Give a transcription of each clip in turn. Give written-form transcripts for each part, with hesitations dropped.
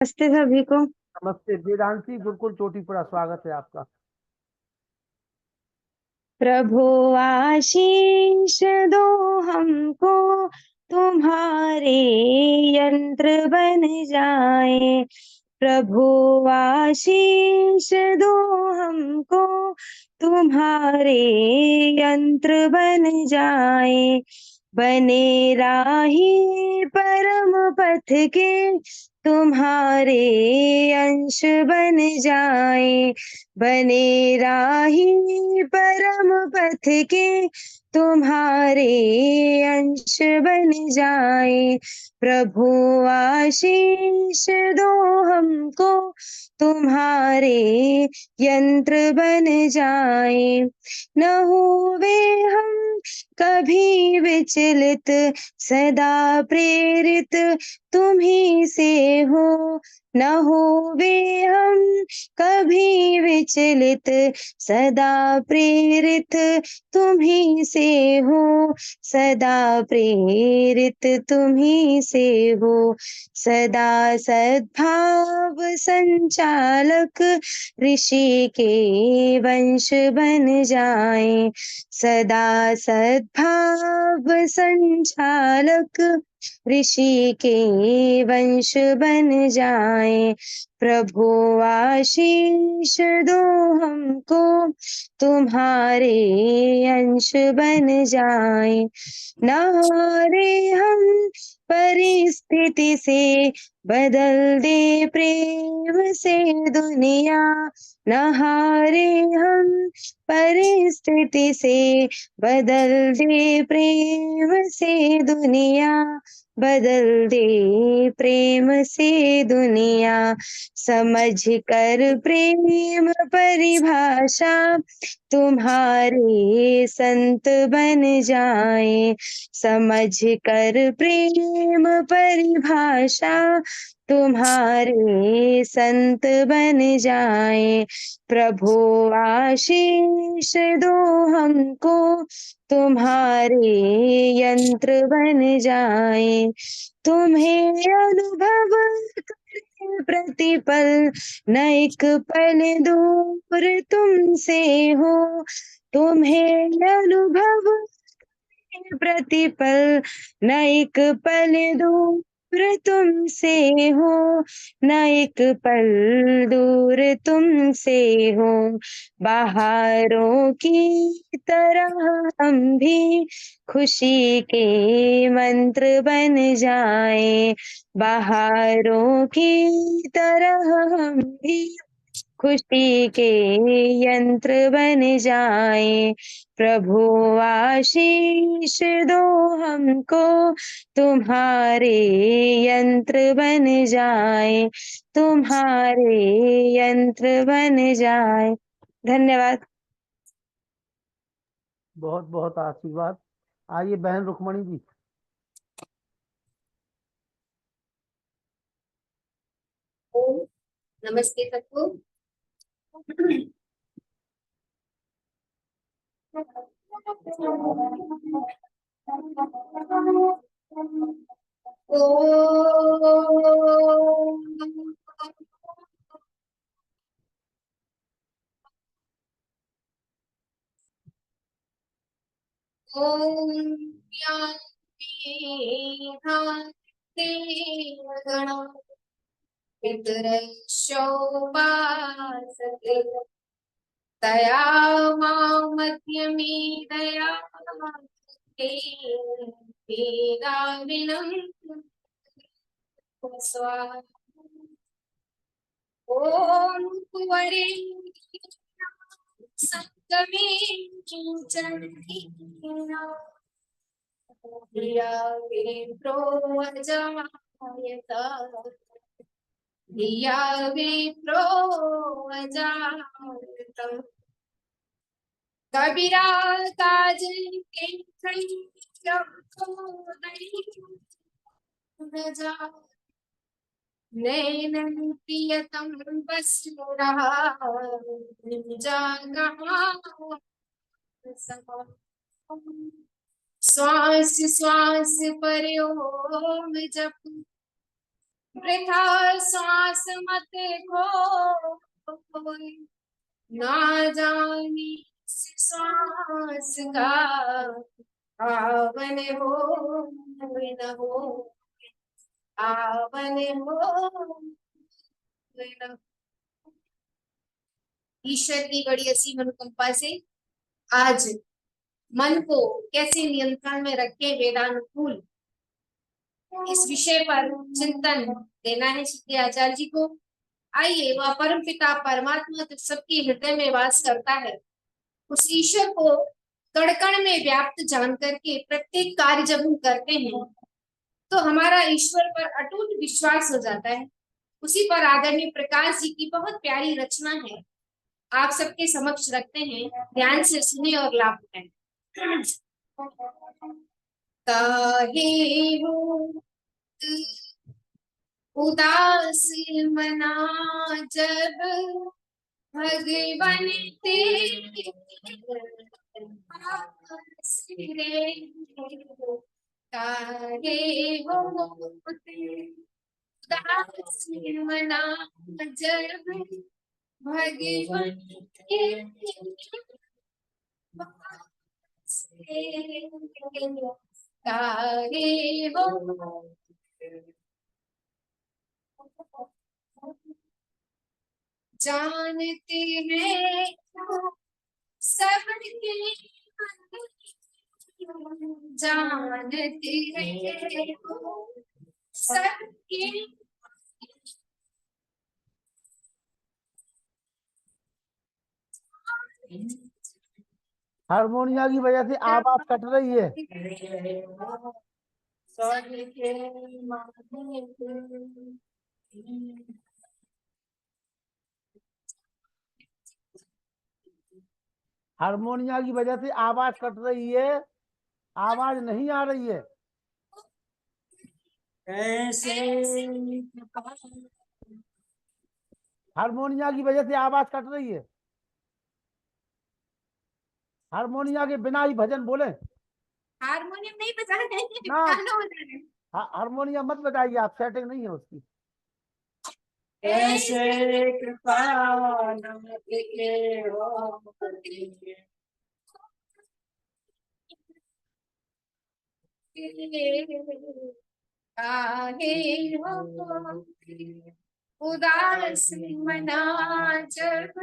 नमस्ते सभी को। नमस्ते वेदांती, गुरुकुल चोटीपुरा, स्वागत है आपका। प्रभु आशीष दो हमको, तुम्हारे यंत्र बन जाए। प्रभु आशीष दो हमको, तुम्हारे यंत्र बन जाए। बने राही परम पथ के, तुम्हारे अंश बन जाए। बने राही परम पथ के, तुम्हारे अंश बन जाए। प्रभु आशीष दो हमको, तुम्हारे यंत्र बन जाए। न होवे हम कभी विचलित, सदा प्रेरित तुम्ही से हो। न होवे हम कभी विचलित, सदा प्रेरित तुम्ही से हो। सदा प्रेरित तुम्ही से हो। सदा सद्भाव संचालक, ऋषि के वंश बन जाए। सदा सद्भाव संचालक, ऋषि के वंश बन जाए। प्रभु आशीष दो हमको, तुम्हारे अंश बन जाए। न हारे हम परिस्थिति से, बदल दे प्रेम से दुनिया। न हारे हम परिस्थिति से, बदल दे प्रेम से दुनिया। बदल दे प्रेम से दुनिया। समझ कर प्रेम परिभाषा, तुम्हारे संत बन जाए। समझ कर प्रेम परिभाषा, तुम्हारे संत बन जाए। प्रभु आशीष दो हमको, तुम्हारे यंत्र बन जाए। तुम्हें अनुभव करे प्रतिपल, न एक पल दूर तुमसे हो। तुम्हें अनुभव करे प्रतिपल, न एक पल दूर तुमसे हो। न एक पल दूर तुमसे हो। बाहरों की तरह हम भी खुशी के मंत्र बन जाए। बाहरों की तरह हम भी खुशी के यंत्र बन जाए। प्रभु आशीष दो हमको, तुम्हारे यंत्र बन जाए। तुम्हारे यंत्र बन जाए। धन्यवाद। बहुत बहुत आशीर्वाद। आइए बहन रुक्मणी जी। ओम नमस्ते सबको। ओम पितरशोपासते तया मध्यमी दया वेदाविनं स्वाहा। ओम कुंवरे संगमे किंचन धिया विप्रो अजायत। धिया विप्रो अजायत। कबीरा काजल के नैनन प्रियतम बसुरा श्वास श्वास पर ओम जप। वृथा श्वास मत खोए, ना जाने श्वास का आवन हो न हो, आवन हो न हो। ईश्वर की बड़ी असीम अनुकंपा से आज मन को कैसे नियंत्रण में रखे वेदानुकूल, इस विषय पर चिंतन देना है श्री आचार्य जी को। आइए, वह परम पिता परमात्मा तो सबके हृदय में वास करता है, उस ईश्वर को कण कण में व्याप्त जान करके प्रत्येक कार्य जब हम करते हैं तो हमारा ईश्वर पर अटूट विश्वास हो जाता है। उसी पर आदरणीय प्रकाश जी की बहुत प्यारी रचना है, आप सबके समक्ष रखते हैं, ध्यान से सुने और लाभ उठाएं। काहे हो उदास मना जब भगवन तेरे पास रे, काहे हो उदास मना जब भगवन तेरे पास रे, काहे हो जानते हैं सबके मन, जानते हैं सबके हारमोनिया की वजह से आवाज कट रही है। सबके मन, हारमोनिया की वजह से आवाज कट रही है, आवाज नहीं आ रही है। ऐसे हारमोनिया की वजह से आवाज कट रही है। हारमोनिया के बिना ही भजन बोले। हारमोनियम नहीं बजा रहे हैं, ना। गाना बजा रहे हैं। हारमोनिया मत बजाइए आप, सेटिंग नहीं है उसकी। ऐसे कृपा नमक के हो काहे हो उदास मना जब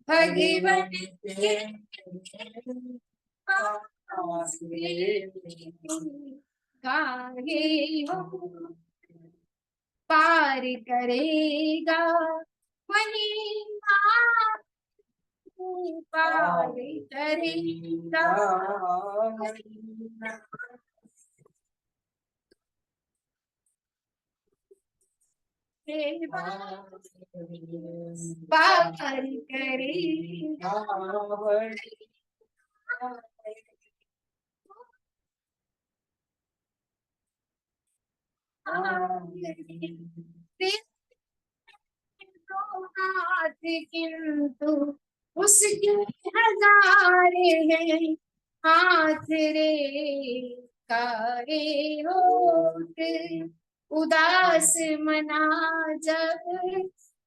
भगवन के पास रे, काहे हो पार करेगा वही पार करेगा पार करेगा हाथ किंतु उसके हजारे हैं हाथ रे, काहे होत उदास मना जब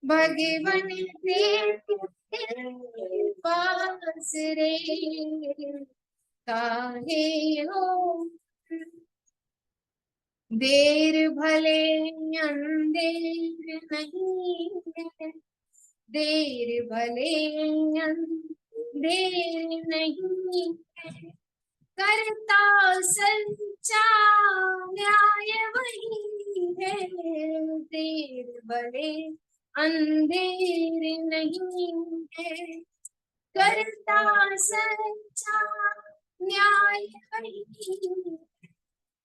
भगवन तेरे पास रे, काहे हो देर भले अंधेर नहीं है, देर भले अंधेर नहीं है, करता सच्चा न्याय वही है, देर भले अंधेर नहीं है, करता सच्चा न्याय वही है,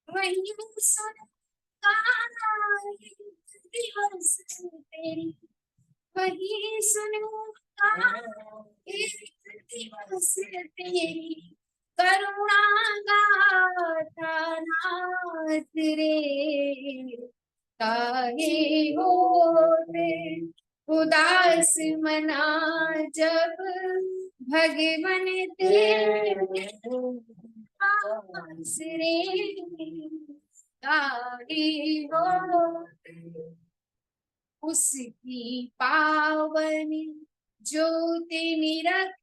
वही सुनता दिवस तेरी, वही सुनता एक दिवस तेरी, करुणा गाथा नाथ रे, काहे होते उदास मना जब भगवन तेरे पास रे, तारी हो उसकी पावन ज्योति निरख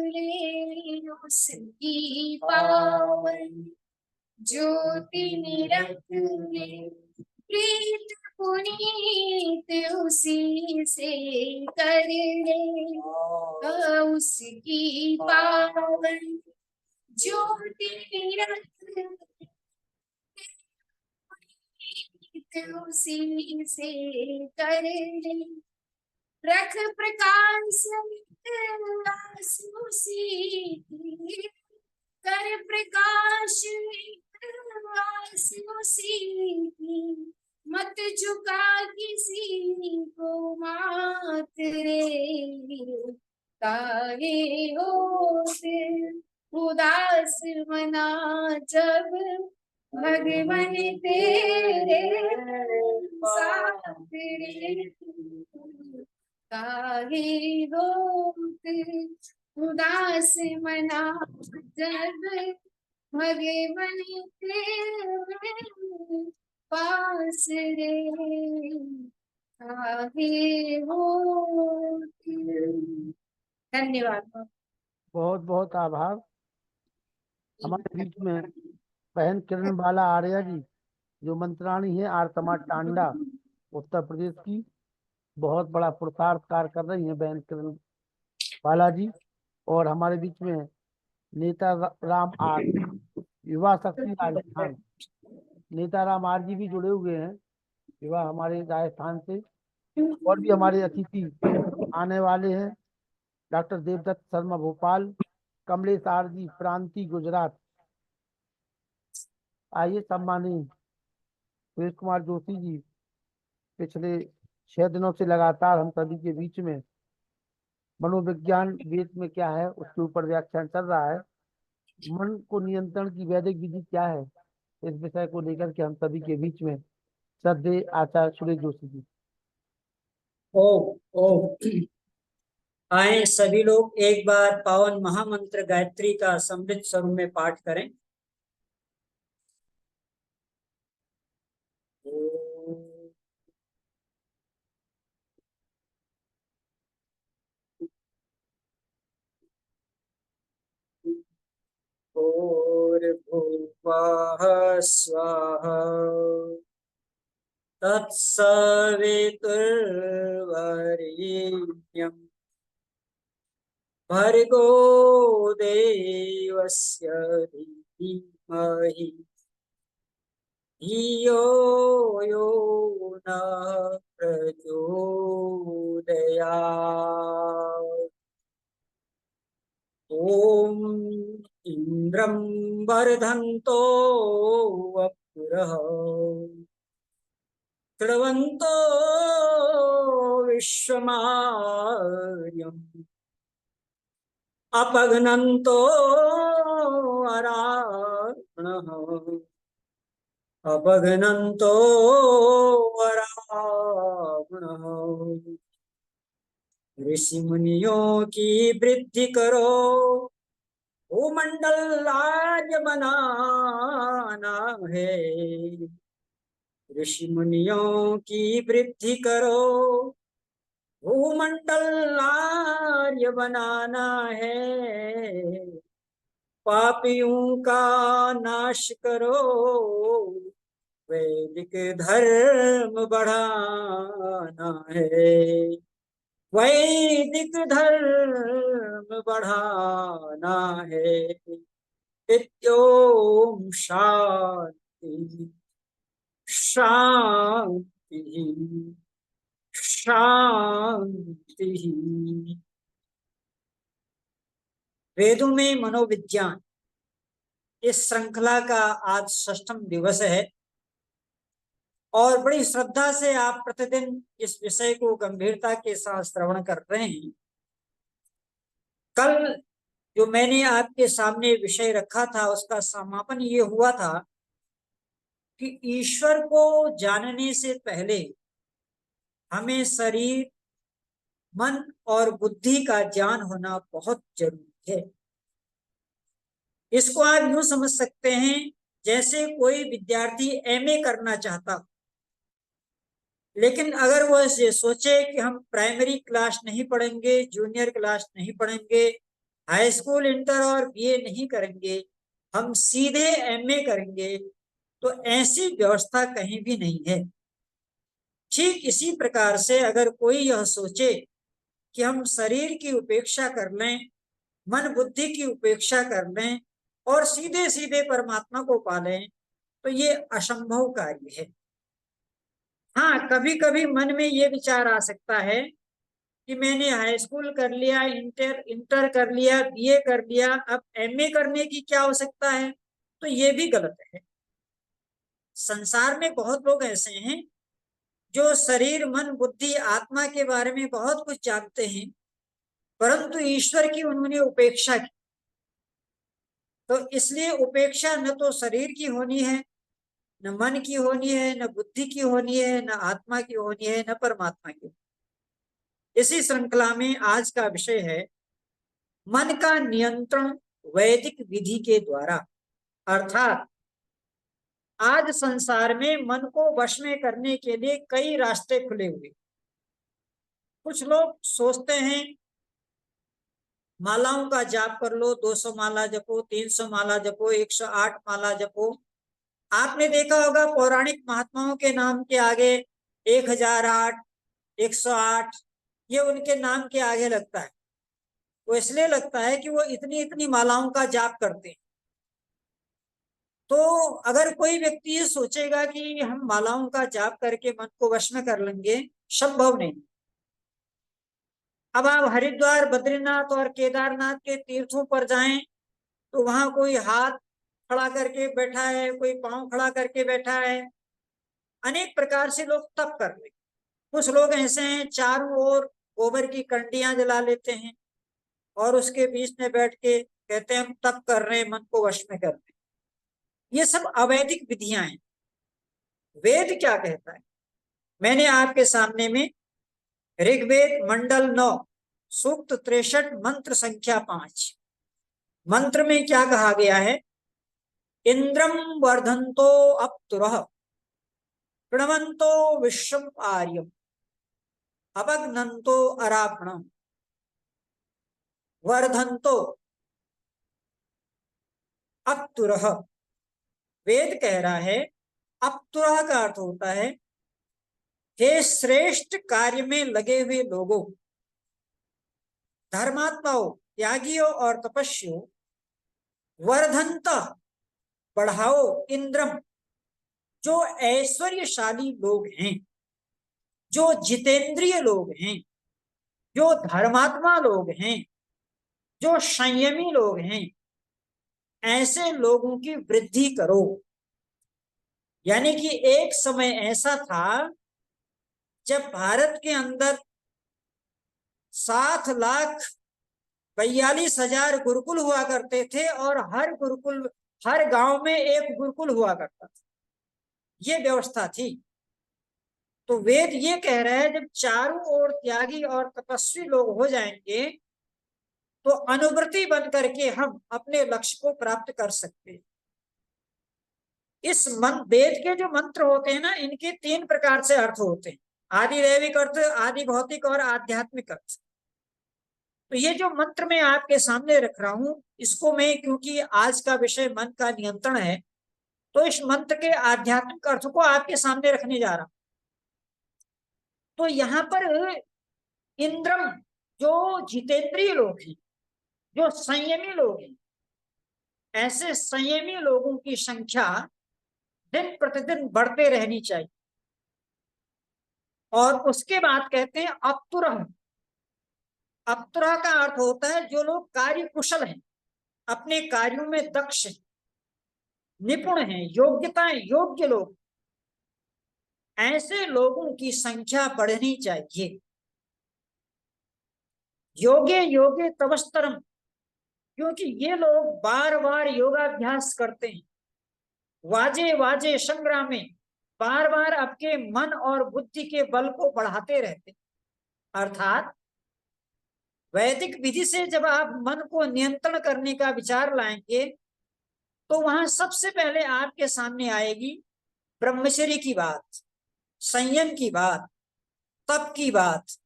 ले, उसकी पावन ज्योति निरख ले, प्रीत पुनीत उसी से कर ले, उसकी पावन ज्योति निरख ले, उसी से कर ले, रख प्रकाश उसी की, कर प्रकाश उसी की, मत झुका किसी को मात रे, तारे होते उदास मना जब भगवन तेरे साथ रे, काहे होत उदास मना जब भगवन तेरे पास रे, काहे होत। धन्यवाद। बहुत बहुत आभार। हमारे बीच में बहन किरण बाला आर्या जी, जो मंत्राणी है आर्तमा टांडा उत्तर प्रदेश की, बहुत बड़ा पुरुषार्थ कार्य कर रही हैं बहन किरण बाला जी। और हमारे बीच में नेता राम आर, युवा शक्ति राजस्थान, नेता राम आर जी भी जुड़े हुए हैं, युवा हमारे राजस्थान से। और भी हमारे अतिथि आने वाले हैं, डॉक्टर देवदत्त शर्मा भोपाल, कमलेश आर जी प्रांति गुजरात। आइए सम्मानीय सुरेश कुमार जोशी जी, पिछले 6 दिनों से लगातार हम सभी के बीच में मनोविज्ञान वेद में क्या है उसके ऊपर व्याख्यान चल रहा है। मन को नियंत्रण की वैदिक विधि क्या है, इस विषय को लेकर के हम सभी के बीच में श्रद्धेय आचार्य सुरेश जोशी जी। ओम ओम। आए सभी लोग एक बार पावन महामंत्र गायत्री का समृद्ध स्वरूप में पाठ करें। भूर्भुवः स्वाहा तत्सवितुर्वरेण्यम् भर्गो देवस्य धीमहि धियो यो नः प्रचोदयात्। ॐ इन्द्रं वर्धन्तो वपुरः कृण्वन्तो विश्वमार्यम् अपघ्नन्तो अरावणः अपघ्नन्तो अरावणः। ऋषि मुनियों की वृद्धि करो, भूमंडल आज बनाना है। ऋषि मुनियों की वृद्धि करो, भूमंडल आर्य बनाना है। पापियों का नाश करो, वैदिक धर्म बढ़ाना है। वैदिक धर्म बढ़ाना है। इत्योम शांति शांति शांति। वेदों में मनोविज्ञान इस श्रृंखला का आज 6वां दिवस है और बड़ी श्रद्धा से आप प्रतिदिन इस विषय को गंभीरता के साथ श्रवण कर रहे हैं। कल जो मैंने आपके सामने विषय रखा था उसका समापन ये हुआ था कि ईश्वर को जानने से पहले हमें शरीर, मन और बुद्धि का ज्ञान होना बहुत जरूरी है। इसको आप यूं समझ सकते हैं जैसे कोई विद्यार्थी एमए करना चाहता हो, लेकिन अगर वो ये सोचे कि हम प्राइमरी क्लास नहीं पढ़ेंगे, जूनियर क्लास नहीं पढ़ेंगे, हाई स्कूल, इंटर और बीए नहीं करेंगे, हम सीधे एमए करेंगे, तो ऐसी व्यवस्था कहीं भी नहीं है। ठीक इसी प्रकार से अगर कोई यह सोचे कि हम शरीर की उपेक्षा कर लें, मन बुद्धि की उपेक्षा कर लें और सीधे सीधे परमात्मा को पालें, तो ये असंभव कार्य है। हाँ, कभी कभी मन में ये विचार आ सकता है कि मैंने हाई स्कूल कर लिया, इंटर कर लिया, बीए कर लिया, अब एमए करने की क्या आवश्यकता है, तो ये भी गलत है। संसार में बहुत लोग ऐसे हैं जो शरीर, मन, बुद्धि, आत्मा के बारे में बहुत कुछ जानते हैं, परंतु ईश्वर की उन्होंने उपेक्षा की। तो इसलिए उपेक्षा न तो शरीर की होनी है, न मन की होनी है, न बुद्धि की होनी है, न आत्मा की होनी है, न परमात्मा की। इसी श्रृंखला में आज का विषय है मन का नियंत्रण वैदिक विधि के द्वारा। अर्थात आज संसार में मन को वश में करने के लिए कई रास्ते खुले हुए। कुछ लोग सोचते हैं मालाओं का जाप कर लो, 200 माला जपो, 300 माला जपो, 108 माला जपो। आपने देखा होगा पौराणिक महात्माओं के नाम के आगे 1008, 108 ये उनके नाम के आगे लगता है। वो इसलिए लगता है कि वो इतनी इतनी मालाओं का जाप करते हैं। तो अगर कोई व्यक्ति ये सोचेगा कि हम मालाओं का जाप करके मन को वश में कर लेंगे, संभव नहीं। अब आप हरिद्वार, बद्रीनाथ और केदारनाथ के तीर्थों पर जाएं तो वहां कोई हाथ खड़ा करके बैठा है, कोई पांव खड़ा करके बैठा है, अनेक प्रकार से लोग तप कर रहे। कुछ लोग ऐसे हैं चारों ओर गोबर की कंडियां जला लेते हैं और उसके बीच में बैठ के कहते हैं हम तप कर रहे हैं, मन को वश में कर रहे हैं। ये सब अवैदिक विधियां हैं। वेद क्या कहता है? मैंने आपके सामने में ऋग्वेद मंडल 9 सूक्त 63 मंत्र संख्या 5 मंत्र में क्या कहा गया है? इंद्रम वर्धन्तो अप्तुरः प्रणवन्तो विश्वम आर्यम अवग्नन्तो अरापणम वर्धन्तो अप्तुरः। वेद कह रहा है अप्तुरः का अर्थ होता है हे श्रेष्ठ कार्य में लगे हुए लोगों, धर्मात्माओं, त्यागियों और तपस्वियों, वर्धंत बढ़ाओ इंद्रम, जो ऐश्वर्यशाली लोग हैं, जो जितेंद्रिय लोग हैं, जो धर्मात्मा लोग हैं, जो संयमी लोग हैं, ऐसे लोगों की वृद्धि करो। यानी कि एक समय ऐसा था जब भारत के अंदर 7,42,000 गुरुकुल हुआ करते थे और हर गांव में एक गुरुकुल हुआ करता था। ये व्यवस्था थी। तो वेद ये कह रहा है जब चारों ओर त्यागी और तपस्वी लोग हो जाएंगे तो अनुवृत्ति बन करके हम अपने लक्ष्य को प्राप्त कर सकते हैं। इस वेद के जो मंत्र होते हैं ना, इनके 3 प्रकार से अर्थ होते हैं, आदि दैविक अर्थ, आदि भौतिक और आध्यात्मिक अर्थ। तो ये जो मंत्र मैं आपके सामने रख रहा हूं, इसको मैं, क्योंकि आज का विषय मन का नियंत्रण है, तो इस मंत्र के आध्यात्मिक अर्थ को आपके सामने रखने जा रहा हूं। तो यहाँ पर इंद्रम, जो जितेंद्रिय लोग हैं, जो संयमी लोग हैं, ऐसे संयमी लोगों की संख्या दिन प्रतिदिन बढ़ते रहनी चाहिए। और उसके बाद कहते हैं अप्तुरः। अप्तुरः का अर्थ होता है जो लोग कार्य कुशल हैं, अपने कार्यों में दक्ष हैं, निपुण हैं, योग्यताएं, योग्य लोग, ऐसे लोगों की संख्या बढ़नी चाहिए। योगे योगे तपस्तरम, क्योंकि ये लोग बार बार योगाभ्यास करते हैं, वाजे वाजे संग्राम में बार बार आपके मन और बुद्धि के बल को बढ़ाते रहते। अर्थात वैदिक विधि से जब आप मन को नियंत्रण करने का विचार लाएंगे तो वहां सबसे पहले आपके सामने आएगी ब्रह्मचर्य की बात, संयम की बात, तप की बात।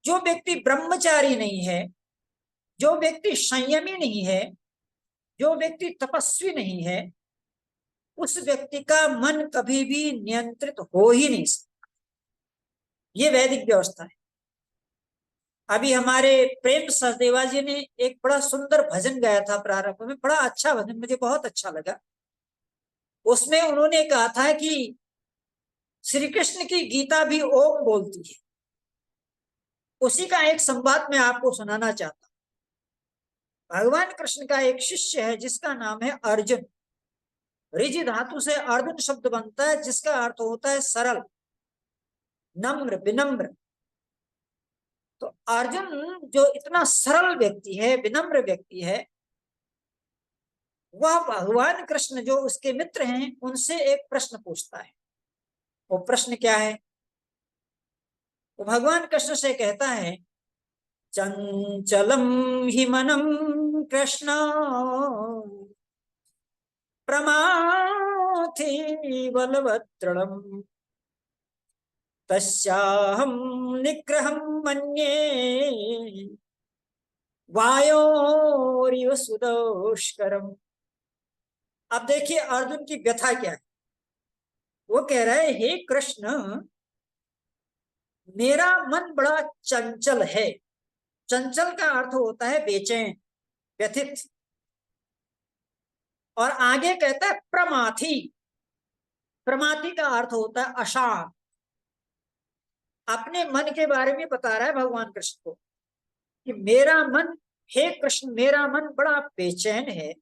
जो व्यक्ति ब्रह्मचारी नहीं है, जो व्यक्ति संयमी नहीं है, जो व्यक्ति तपस्वी नहीं है, उस व्यक्ति का मन कभी भी नियंत्रित हो ही नहीं सकता। ये वैदिक व्यवस्था है। अभी हमारे प्रेम सचदेवा जी ने एक बड़ा सुंदर भजन गाया था प्रारंभ में, बड़ा अच्छा भजन, मुझे बहुत अच्छा लगा। उसमें उन्होंने कहा था कि श्री कृष्ण की गीता भी ओम बोलती है। उसी का एक संवाद मैं आपको सुनाना चाहता हूं। भगवान कृष्ण का एक शिष्य है जिसका नाम है अर्जुन। ऋज धातु से अर्जुन शब्द बनता है, जिसका अर्थ होता है सरल, नम्र, विनम्र। तो अर्जुन जो इतना सरल व्यक्ति है, विनम्र व्यक्ति है, वह भगवान कृष्ण जो उसके मित्र हैं उनसे एक प्रश्न पूछता है। वो प्रश्न क्या है? वो भगवान कृष्ण से कहता है, चंचलम हि मनम कृष्ण प्रमाथि बलवत्रणम तस्याहं निग्रहं मन्ये वायोरिव सुदुष्करम। अब देखिए अर्जुन की व्यथा क्या है। वो कह रहा है, हे कृष्ण, मेरा मन बड़ा चंचल है। चंचल का अर्थ होता है बेचैन, व्यथित। और आगे कहता है प्रमाथि। प्रमाथि का अर्थ होता है अशांत। अपने मन के बारे में बता रहा है भगवान कृष्ण को कि मेरा मन, हे कृष्ण, मेरा मन बड़ा बेचैन है,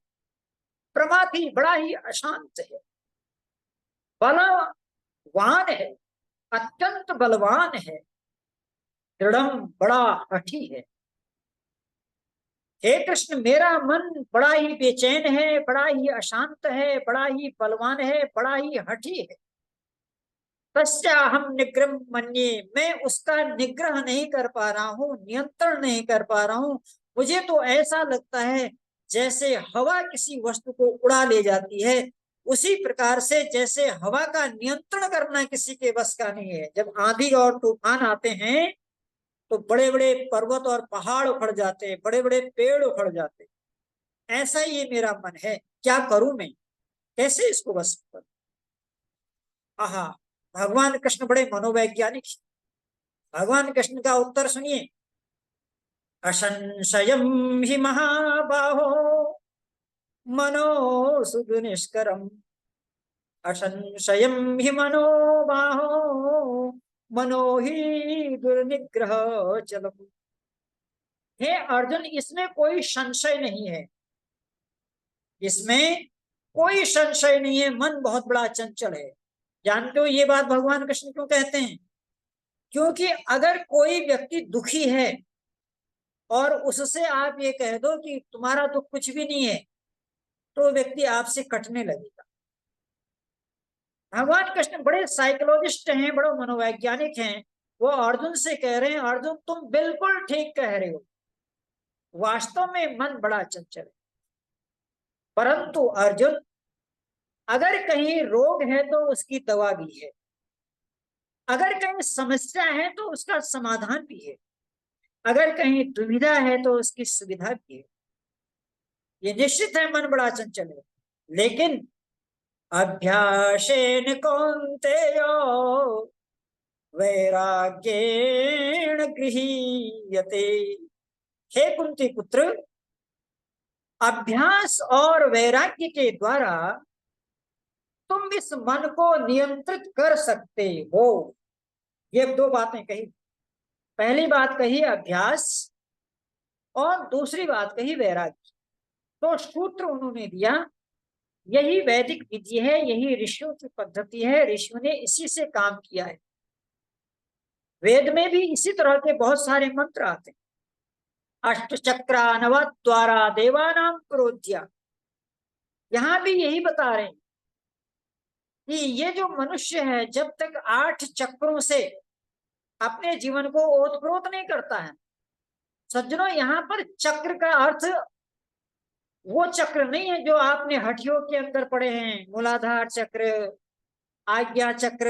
प्रमाथि, बड़ा ही अशांत है, बलवान है, अत्यंत बलवान है, दृढ़म, बड़ा हठी है। हे कृष्ण, मेरा मन बड़ा ही बेचैन है, बड़ा ही अशांत है, बड़ा ही बलवान है, बड़ा ही हठी है। तस्याहं निग्रह मन्ये, मैं उसका निग्रह नहीं कर पा रहा हूँ, नियंत्रण नहीं कर पा रहा हूँ। मुझे तो ऐसा लगता है जैसे हवा किसी वस्तु को उड़ा ले जाती है, उसी प्रकार से जैसे हवा का नियंत्रण करना किसी के बस का नहीं है। जब आंधी और तूफान आते हैं तो बड़े बड़े पर्वत और पहाड़ उखड़ जाते हैं, बड़े बड़े पेड़ उखड़ जाते हैं। ऐसा ही ये मेरा मन है, क्या करूं मैं, कैसे इसको बस करूं? आहा, भगवान कृष्ण बड़े मनोवैज्ञानिक। भगवान कृष्ण का उत्तर सुनिए, असंशयम हि महाबाहो मनो सुदुनिष्करम, असंशयम हि मनोबाहो मनो ही दुर्निग्रह चलम। हे अर्जुन, इसमें कोई संशय नहीं है, इसमें कोई संशय नहीं है, मन बहुत बड़ा चंचल है। जानते हो ये बात भगवान कृष्ण क्यों कहते हैं? क्योंकि अगर कोई व्यक्ति दुखी है और उससे आप ये कह दो कि तुम्हारा दुख कुछ भी नहीं है, तो व्यक्ति आपसे कटने लगेगा। भगवान कृष्ण बड़े साइकोलॉजिस्ट हैं, बड़े मनोवैज्ञानिक हैं। वो अर्जुन से कह रहे हैं, अर्जुन तुम बिल्कुल ठीक कह रहे हो, वास्तव में मन बड़ा चंचल है। परंतु अर्जुन, अगर कहीं रोग है तो उसकी दवा भी है, अगर कहीं समस्या है तो उसका समाधान भी है, अगर कहीं दुविधा है तो उसकी सुविधा भी है। ये निश्चित है मन बड़ा चंचल है, लेकिन अभ्यासेन कौन्तेय वैराग्येण गृह्यते। हे कुंती पुत्र, अभ्यास और वैराग्य के द्वारा तुम इस मन को नियंत्रित कर सकते हो। ये दो बातें कही। पहली बात कही अभ्यास और दूसरी बात कही वैराग्य। तो सूत्र उन्होंने दिया, यही वैदिक विधि है, यही ऋषियों की पद्धति है, ऋषियों ने इसी से काम किया है। वेद में भी इसी तरह के बहुत सारे मंत्र आते हैं। अष्टचक्रानवद् द्वारा देवानां प्रोज्या, यहां भी यही बता रहे हैं कि ये जो मनुष्य है जब तक 8 चक्रों से अपने जीवन को ओतप्रोत नहीं करता है। सज्जनों, यहाँ पर चक्र का अर्थ वो चक्र नहीं है जो आपने हठियों के अंदर पढ़े हैं, मूलाधार चक्र, आज्ञा चक्र,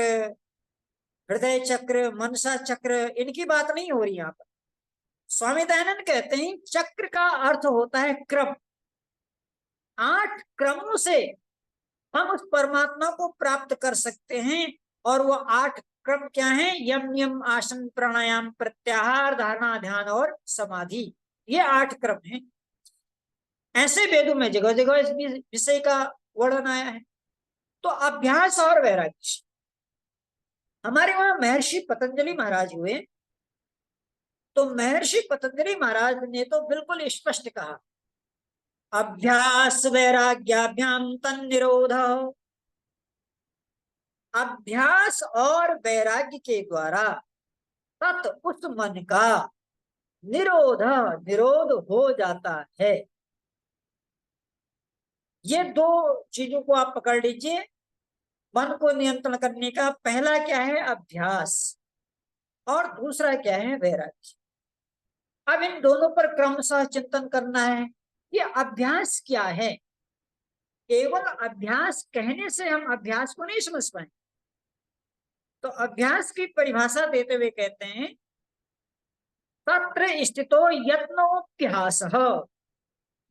हृदय चक्र, मनसा चक्र, इनकी बात नहीं हो रही यहाँ पर। स्वामी दयानंद कहते हैं चक्र का अर्थ होता है क्रम। 8 क्रमों से हम उस परमात्मा को प्राप्त कर सकते हैं। और वो 8 क्रम क्या है? यम नियम आसन प्राणायाम प्रत्याहार धारणा ध्यान और समाधि, ये 8 क्रम हैं। ऐसे वेदों में जगह जगह इस विषय का वर्णन आया है। तो अभ्यास और वैराग्य, हमारे वहां महर्षि पतंजलि महाराज हुए, तो महर्षि पतंजलि महाराज ने तो बिल्कुल स्पष्ट कहा, अभ्यास वैराग्याभ्याम तन्निरोध। अभ्यास और वैराग्य के द्वारा तत् उस मन का निरोध हो जाता है। ये 2 चीजों को आप पकड़ लीजिए मन को नियंत्रण करने का। पहला क्या है? अभ्यास, और दूसरा क्या है? वैराग्य। अब इन दोनों पर क्रमशः चिंतन करना है। ये अभ्यास क्या है? केवल अभ्यास कहने से हम अभ्यास को नहीं समझ पाए। तो अभ्यास की परिभाषा देते हुए कहते हैं तत्र स्थितो यत्नोऽभ्यास।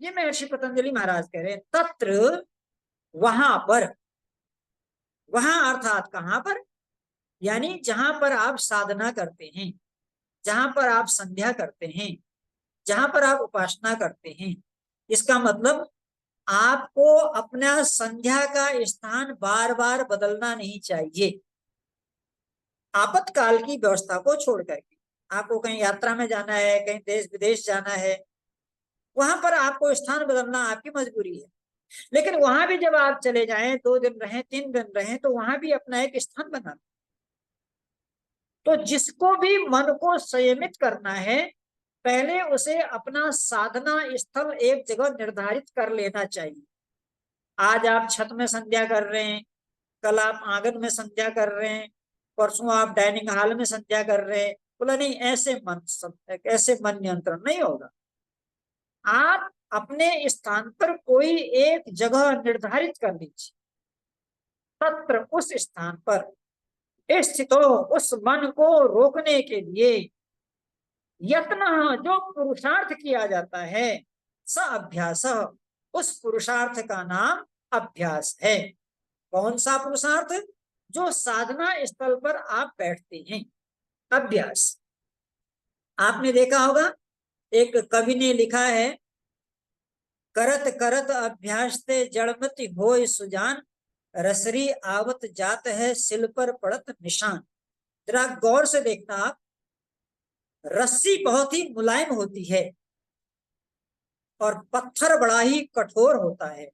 ये महर्षि पतंजलि महाराज कह रहे हैं तत्र, वहां पर। वहां अर्थात कहां पर? यानी जहां पर आप साधना करते हैं, जहां पर आप संध्या करते हैं, जहां पर आप उपासना करते हैं। इसका मतलब आपको अपना संध्या का स्थान बार बार बदलना नहीं चाहिए। आपातकाल की व्यवस्था को छोड़ करके आपको कहीं यात्रा में जाना है, कहीं देश विदेश जाना है, वहां पर आपको स्थान बदलना आपकी मजबूरी है। लेकिन वहां भी जब आप चले जाएं, 2 दिन रहें, 3 दिन रहें, तो वहां भी अपना एक स्थान बनाना। तो जिसको भी मन को संयमित करना है, पहले उसे अपना साधना स्थल एक जगह निर्धारित कर लेना चाहिए। आज आप छत में संध्या कर रहे हैं, कल आप आंगन में संध्या कर रहे हैं, परसों आप डाइनिंग हॉल में संध्या कर रहे हैं। बोला नहीं, ऐसे मन नियंत्रण नहीं होगा। आप अपने स्थान पर कोई एक जगह निर्धारित कर लीजिए। तत्र, उस स्थान पर, स्थितो, उस मन को रोकने के लिए, यत्न, जो पुरुषार्थ किया जाता है, स अभ्यास, उस पुरुषार्थ का नाम अभ्यास है। कौन सा पुरुषार्थ? जो साधना स्थल पर आप बैठते हैं, अभ्यास। आपने देखा होगा, एक कवि ने लिखा है, करत करत अभ्यास ते जड़मति होय सुजान, रसरी आवत जात है सिल पर पड़त निशान। जरा गौर से देखना आप, रस्सी बहुत ही मुलायम होती है और पत्थर बड़ा ही कठोर होता है,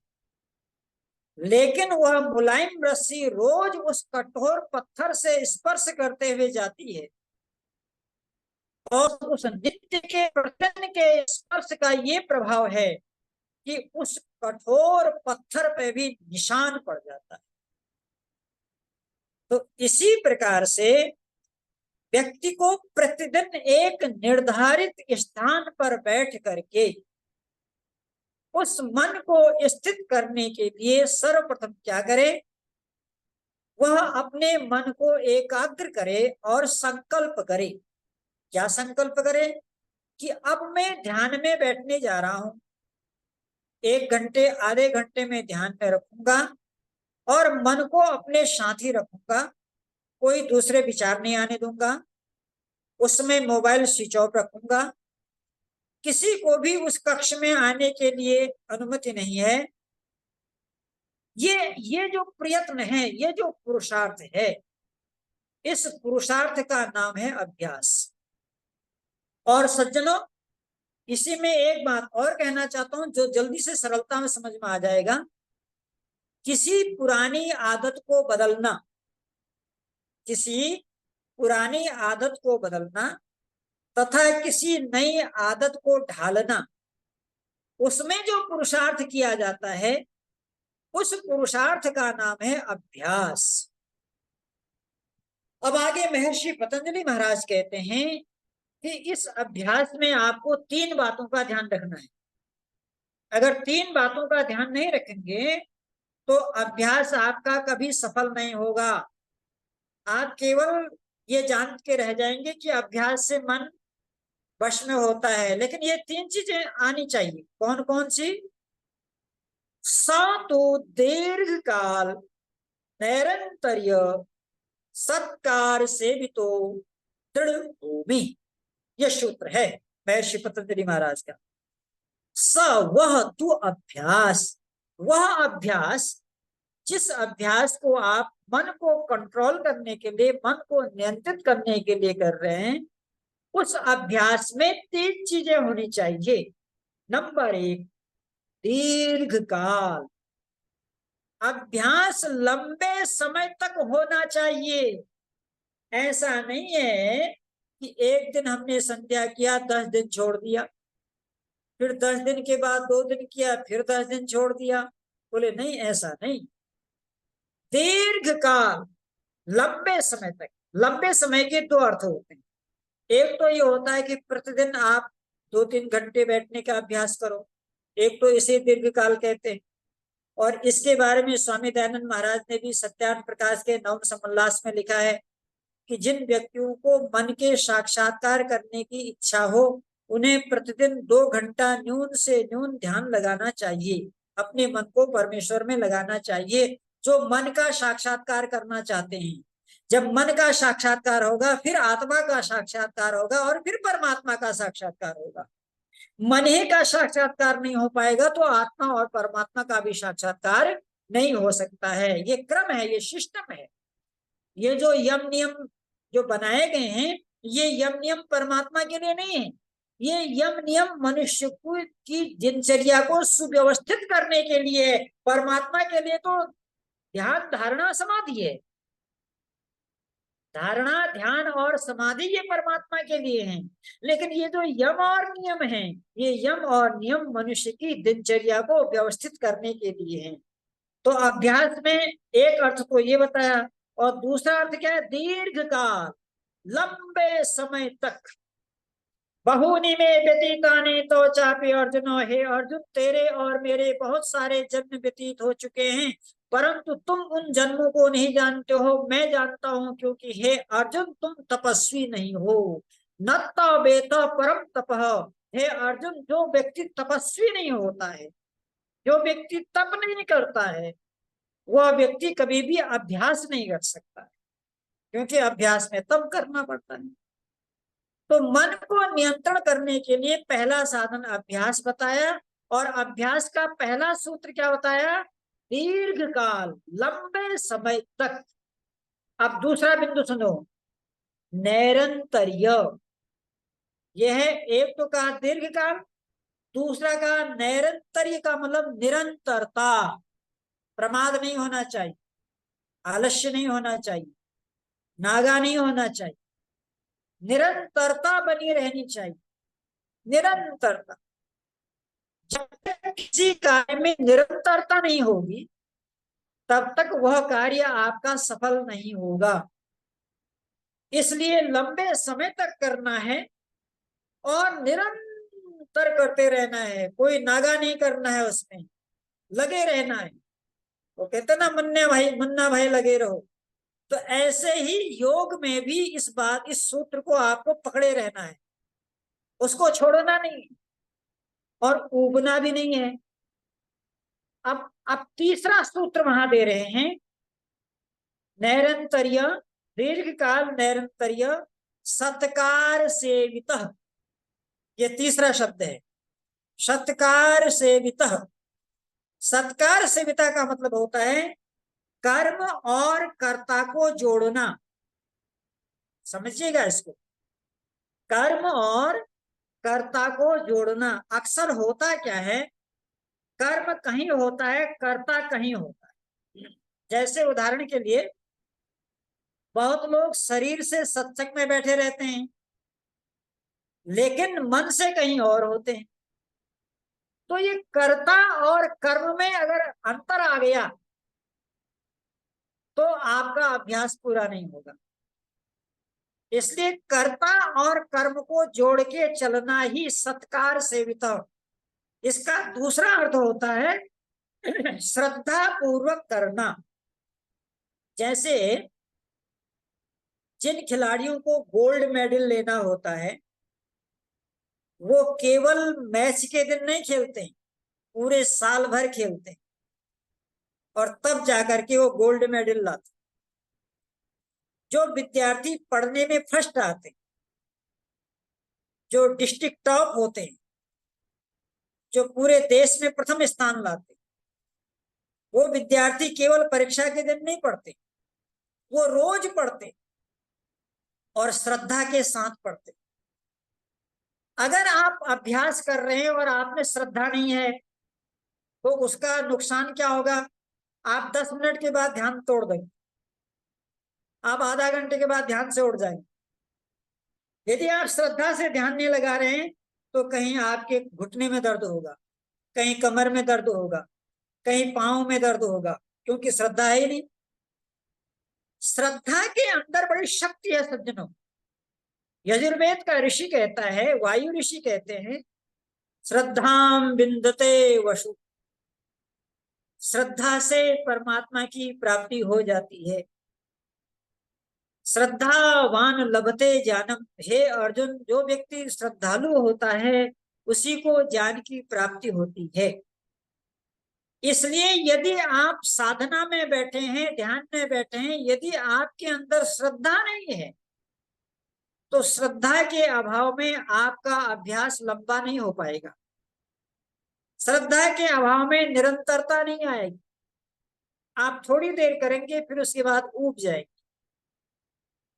लेकिन वह मुलायम रस्सी रोज उस कठोर पत्थर से स्पर्श करते हुए जाती है, और उस नित्य के प्रत्यन के स्पर्श का ये प्रभाव है कि उस कठोर पत्थर पे भी निशान पड़ जाता है। तो इसी प्रकार से व्यक्ति को प्रतिदिन एक निर्धारित स्थान पर बैठ करके उस मन को स्थित करने के लिए सर्वप्रथम क्या करे? वह अपने मन को एकाग्र करे और संकल्प करे। क्या संकल्प करे? कि अब मैं ध्यान में बैठने जा रहा हूं, 1 घंटे आधे घंटे में ध्यान में रखूंगा और मन को अपने साथ ही रखूंगा, कोई दूसरे विचार नहीं आने दूंगा, उसमें मोबाइल स्विच ऑफ रखूंगा, किसी को भी उस कक्ष में आने के लिए अनुमति नहीं है। ये जो प्रयत्न है, ये जो पुरुषार्थ है, इस पुरुषार्थ का नाम है अभ्यास। और सज्जनों, इसी में एक बात और कहना चाहता हूं जो जल्दी से सरलता में समझ में आ जाएगा। किसी पुरानी आदत को बदलना, किसी पुरानी आदत को बदलना तथा किसी नई आदत को ढालना, उसमें जो पुरुषार्थ किया जाता है, उस पुरुषार्थ का नाम है अभ्यास। अब आगे महर्षि पतंजलि महाराज कहते हैं कि इस अभ्यास में आपको 3 बातों का ध्यान रखना है। अगर 3 बातों का ध्यान नहीं रखेंगे तो अभ्यास आपका कभी सफल नहीं होगा। आप केवल ये जान के रह जाएंगे कि अभ्यास से मन वश में होता है, लेकिन ये 3 चीजें आनी चाहिए। कौन कौन सी? सा तो दीर्घ काल नैरंतर्य सत्कार से भी तो दृढ़ भूमि, यह सूत्र है महर्षि पतंजलि महाराज का। स वह तू अभ्यास, वह अभ्यास जिस अभ्यास को आप मन को कंट्रोल करने के लिए, मन को नियंत्रित करने के लिए कर रहे हैं, उस अभ्यास में 3 चीजें होनी चाहिए। नंबर 1, दीर्घ काल। अभ्यास लंबे समय तक होना चाहिए। ऐसा नहीं है कि एक दिन हमने संध्या किया, 10 दिन छोड़ दिया, फिर 10 दिन के बाद 2 दिन किया, फिर 10 दिन छोड़ दिया। बोले नहीं, ऐसा नहीं। दीर्घ काल, लंबे समय तक। लंबे समय के 2 अर्थ होते हैं। एक तो ये होता है कि प्रतिदिन आप 2-3 घंटे बैठने का अभ्यास करो, एक तो इसे दीर्घ काल कहते हैं। और इसके बारे में स्वामी दयानंद महाराज ने भी सत्यान प्रकाश के नवम समोल्लास में लिखा है कि जिन व्यक्तियों को मन के साक्षात्कार करने की इच्छा हो, उन्हें प्रतिदिन 2 घंटा न्यून से न्यून ध्यान लगाना चाहिए, अपने मन को परमेश्वर में लगाना चाहिए। जो मन का साक्षात्कार करना चाहते हैं, जब मन का साक्षात्कार होगा फिर आत्मा का साक्षात्कार होगा और फिर परमात्मा का साक्षात्कार होगा। मन ही का साक्षात्कार नहीं हो पाएगा तो आत्मा और परमात्मा का भी साक्षात्कार नहीं हो सकता है। ये क्रम है, ये सिस्टम है। ये जो यम नियम जो बनाए गए हैं, ये यम नियम परमात्मा के लिए नहीं है। ये यम नियम मनुष्य को की दिनचर्या को सुव्यवस्थित करने के लिए। परमात्मा के लिए तो ध्यान, धारणा, समाधि है। धारणा, ध्यान और समाधि ये परमात्मा के लिए हैं। लेकिन ये जो यम और नियम हैं, ये यम और नियम मनुष्य की दिनचर्या को व्यवस्थित करने के लिए हैं। तो अभ्यास में एक अर्थ तो ये बताया, और दूसरा अर्थ क्या है? दीर्घ काल, लंबे समय तक। बहुनी में व्यतीताने तो चापे अर्जुनो, हे अर्जुन तेरे और मेरे बहुत सारे जन्म व्यतीत हो चुके हैं, परंतु तुम उन जन्मों को नहीं जानते हो, मैं जानता हूं, क्योंकि हे अर्जुन तुम तपस्वी नहीं हो। नत्ता बेता परम तपः। हे अर्जुन, जो व्यक्ति तपस्वी नहीं होता है, जो व्यक्ति तप नहीं करता है, वह व्यक्ति कभी भी अभ्यास नहीं कर सकता, क्योंकि अभ्यास में तप करना पड़ता है। तो मन को नियंत्रण करने के लिए पहला साधन अभ्यास बताया, और अभ्यास का पहला सूत्र क्या बताया? दीर्घ काल, लंबे समय तक। अब दूसरा बिंदु सुनो, नैरंतर्य। यह है, एक तो कहा दीर्घ काल, दूसरा कहा नैरंतर्य का मतलब निरंतरता। प्रमाद नहीं होना चाहिए, आलस्य नहीं होना चाहिए, नागा नहीं होना चाहिए, निरंतरता बनी रहनी चाहिए। निरंतरता। जब तक किसी कार्य में निरंतरता नहीं होगी, तब तक वह कार्य आपका सफल नहीं होगा। इसलिए लंबे समय तक करना है और निरंतर करते रहना है। कोई नागा नहीं करना है, उसमें लगे रहना है। वो कहते ना, मुन्ना भाई लगे रहो। तो ऐसे ही योग में भी इस सूत्र को आपको पकड़े रहना है, उसको छोड़ना नहीं और ऊबना भी नहीं है। अब तीसरा सूत्र वहां दे रहे हैं, नैरंतर्य, दीर्घकाल नैरंतर्य सत्कार सेवितः। ये तीसरा शब्द है, सत्कार सेवितः। सत्कार सेविता का मतलब होता है कर्म और कर्ता को जोड़ना। समझिएगा इसको, कर्म और कर्ता को जोड़ना। अक्सर होता क्या है, कर्म कहीं होता है, कर्ता कहीं होता है। जैसे उदाहरण के लिए, बहुत लोग शरीर से सत्संग में बैठे रहते हैं, लेकिन मन से कहीं और होते हैं। तो ये कर्ता और कर्म में अगर अंतर आ गया तो आपका अभ्यास पूरा नहीं होगा। इसलिए कर्ता और कर्म को जोड़ के चलना ही सत्कार सेवित। इसका दूसरा अर्थ होता है श्रद्धा पूर्वक करना। जैसे जिन खिलाड़ियों को गोल्ड मेडल लेना होता है वो केवल मैच के दिन नहीं खेलते, पूरे साल भर खेलते हैं और तब जाकर के वो गोल्ड मेडल लाते। जो विद्यार्थी पढ़ने में फर्स्ट आते, जो डिस्ट्रिक्ट टॉप होते हैं, जो पूरे देश में प्रथम स्थान लाते, वो विद्यार्थी केवल परीक्षा के दिन नहीं पढ़ते, वो रोज पढ़ते और श्रद्धा के साथ पढ़ते। अगर आप अभ्यास कर रहे हैं और आप में श्रद्धा नहीं है तो उसका नुकसान क्या होगा? आप 10 मिनट के बाद ध्यान तोड़ देंगे, आप आधा घंटे के बाद ध्यान से उठ जाएंगे। यदि आप श्रद्धा से ध्यान नहीं लगा रहे हैं तो कहीं आपके घुटने में दर्द होगा, कहीं कमर में दर्द होगा, कहीं पांव में दर्द होगा, क्योंकि श्रद्धा है ही नहीं। श्रद्धा के अंदर बड़ी शक्ति है सज्जनों। यजुर्वेद का ऋषि कहता है, वायु ऋषि कहते हैं, श्रद्धाम विंदते वसु। श्रद्धा से परमात्मा की प्राप्ति हो जाती है। श्रद्धावान लभते ज्ञानम। हे अर्जुन, जो व्यक्ति श्रद्धालु होता है उसी को ज्ञान की प्राप्ति होती है। इसलिए यदि आप साधना में बैठे हैं, ध्यान में बैठे हैं, यदि आपके अंदर श्रद्धा नहीं है तो श्रद्धा के अभाव में आपका अभ्यास लंबा नहीं हो पाएगा। श्रद्धा के अभाव में निरंतरता नहीं आएगी। आप थोड़ी देर करेंगे फिर उसके बाद ऊब जाएगी।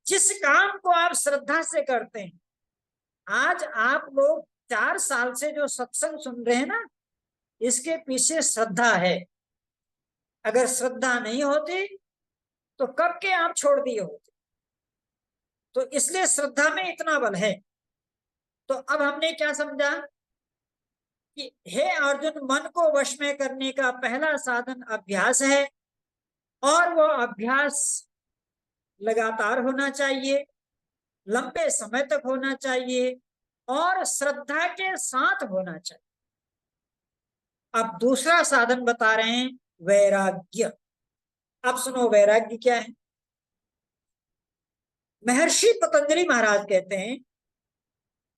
जिस काम को आप श्रद्धा से करते हैं, आज आप लोग 4 साल से जो सत्संग सुन रहे हैं ना, इसके पीछे श्रद्धा है। अगर श्रद्धा नहीं होती तो कब के आप छोड़ दिए होते। तो इसलिए श्रद्धा में इतना बल है। तो अब हमने क्या समझा कि हे अर्जुन, मन को वश में करने का पहला साधन अभ्यास है और वो अभ्यास लगातार होना चाहिए, लंबे समय तक होना चाहिए और श्रद्धा के साथ होना चाहिए। अब दूसरा साधन बता रहे हैं, वैराग्य। अब सुनो वैराग्य क्या है। महर्षि पतंजलि महाराज कहते हैं,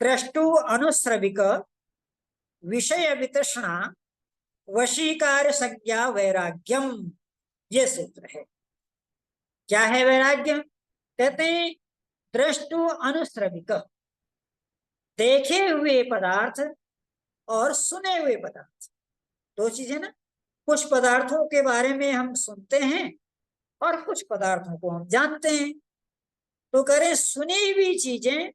दृष्टु अनुश्रविक विषय वितृष्णा वशीकार संज्ञा वैराग्यम। ये सूत्र है। क्या है वैराग्य? कहते हैं दृष्टु अनुश्रविक, देखे हुए पदार्थ और सुने हुए पदार्थ, दो चीजें ना। कुछ पदार्थों के बारे में हम सुनते हैं और कुछ पदार्थों को हम जानते हैं। तो करें सुनी हुई चीजें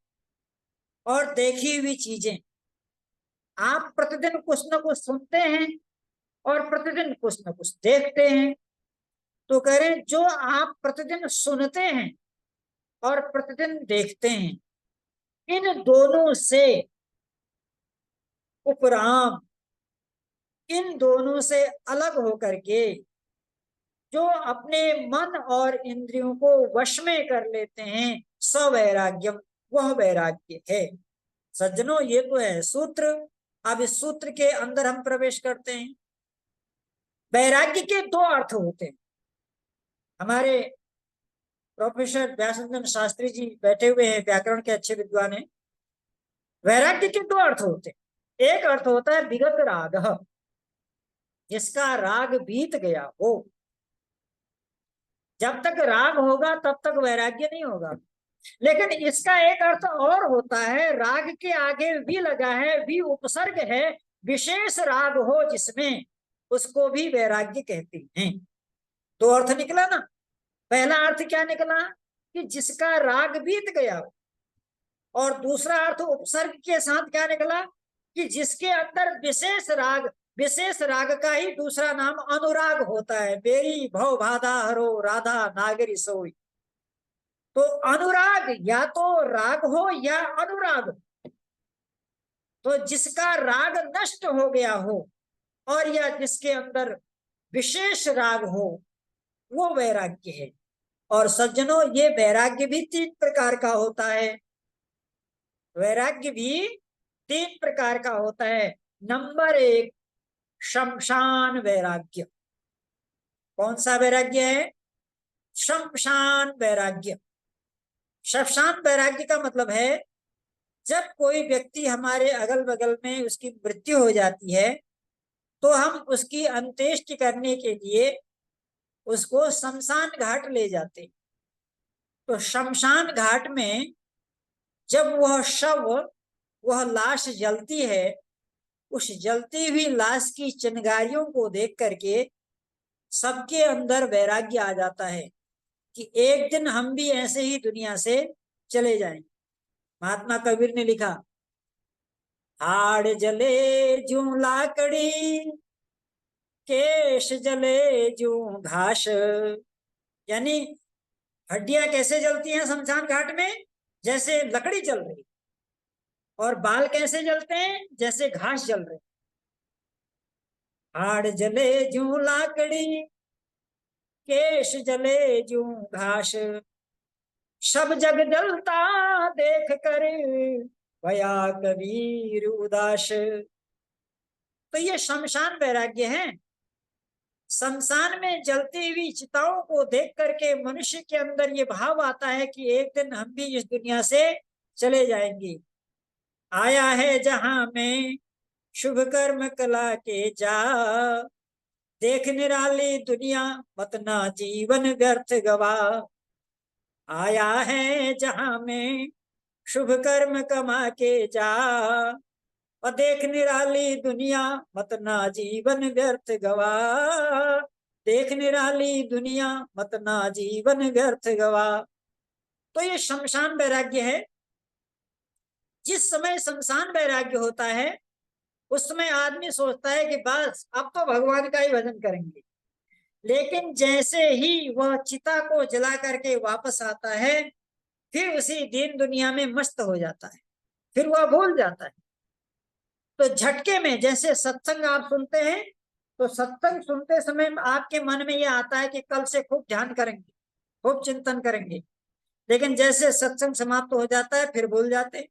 और देखी हुई चीजें। आप प्रतिदिन कुछ न कुछ सुनते हैं और प्रतिदिन कुछ न कुछ देखते हैं। तो करें जो आप प्रतिदिन सुनते हैं और प्रतिदिन देखते हैं, इन दोनों से उपराम, इन दोनों से अलग होकर के जो अपने मन और इंद्रियों को वश में कर लेते हैं, सवैराग्यम, वह वैराग्य है। सज्जनों, ये तो है सूत्र। अब इस सूत्र के अंदर हम प्रवेश करते हैं। वैराग्य के 2 अर्थ होते हैं। हमारे प्रोफेसर व्यासंदन शास्त्री जी बैठे हुए हैं, व्याकरण के अच्छे विद्वान हैं। वैराग्य के 2 अर्थ होते हैं। एक अर्थ होता है विगत राग, जिसका राग बीत गया हो। जब तक राग होगा तब तक वैराग्य नहीं होगा। लेकिन इसका एक अर्थ और होता है, राग के आगे भी लगा है, भी उपसर्ग है, विशेष राग हो जिसमें, उसको भी वैराग्य कहते हैं। 2 अर्थ निकला ना। पहला अर्थ क्या निकला कि जिसका राग बीत गया हो, और दूसरा अर्थ उपसर्ग के साथ क्या निकला कि जिसके अंदर विशेष राग का ही दूसरा नाम अनुराग होता है। बेरी भव बाधा हरो राधा नागरी सोई। तो अनुराग या तो राग हो या अनुराग हो। तो जिसका राग नष्ट हो गया हो और या जिसके अंदर विशेष राग हो, वो वैराग्य है। और सज्जनों, ये वैराग्य भी 3 प्रकार का होता है। वैराग्य भी 3 प्रकार का होता है। नंबर 1 शमशान वैराग्य। कौन सा वैराग्य है? शमशान वैराग्य। शमशान वैराग्य का मतलब है जब कोई व्यक्ति हमारे अगल बगल में उसकी मृत्यु हो जाती है तो हम उसकी अंत्येष्टि करने के लिए उसको शमशान घाट ले जाते। तो शमशान घाट में जब वह लाश जलती है, उस जलती हुई लाश की चिंगारियों को देख करके सबके अंदर वैराग्य आ जाता है कि एक दिन हम भी ऐसे ही दुनिया से चले जाएंगे। महात्मा कबीर ने लिखा, हाड़ जले जूं लाकड़ी, केश जले जूं घास। यानी हड्डियां कैसे जलती हैं शमशान घाट में? जैसे लकड़ी जल रही। और बाल कैसे जलते हैं? जैसे घास जल रहे। हाड़ जले जूं लाकड़ी, केश जले जूं घास, सब जग जलता देख कर भया कबीर उदास। तो ये शमशान वैराग्य है। शमशान में जलती हुई चिताओं को देख करके मनुष्य के अंदर ये भाव आता है कि एक दिन हम भी इस दुनिया से चले जाएंगे। आया है जहां में शुभ कर्म कला के जा, देख निराली दुनिया मत ना जीवन व्यर्थ गवा। आया है जहां में शुभ कर्म कमा के जा, और देख निराली दुनिया मत ना जीवन व्यर्थ गवा। देख निराली दुनिया मत ना जीवन व्यर्थ गवा। तो ये शमशान वैराग्य है। जिस समय शमशान वैराग्य होता है उस समय आदमी सोचता है कि बस अब तो भगवान का ही भजन करेंगे। लेकिन जैसे ही वह चिता को जला करके वापस आता है फिर उसी दिन दुनिया में मस्त हो जाता है, फिर वह भूल जाता है। तो झटके में जैसे सत्संग आप सुनते हैं तो सत्संग सुनते समय आपके मन में यह आता है कि कल से खूब ध्यान करेंगे, खूब चिंतन करेंगे। लेकिन जैसे सत्संग समाप्त हो जाता है फिर भूल जाते।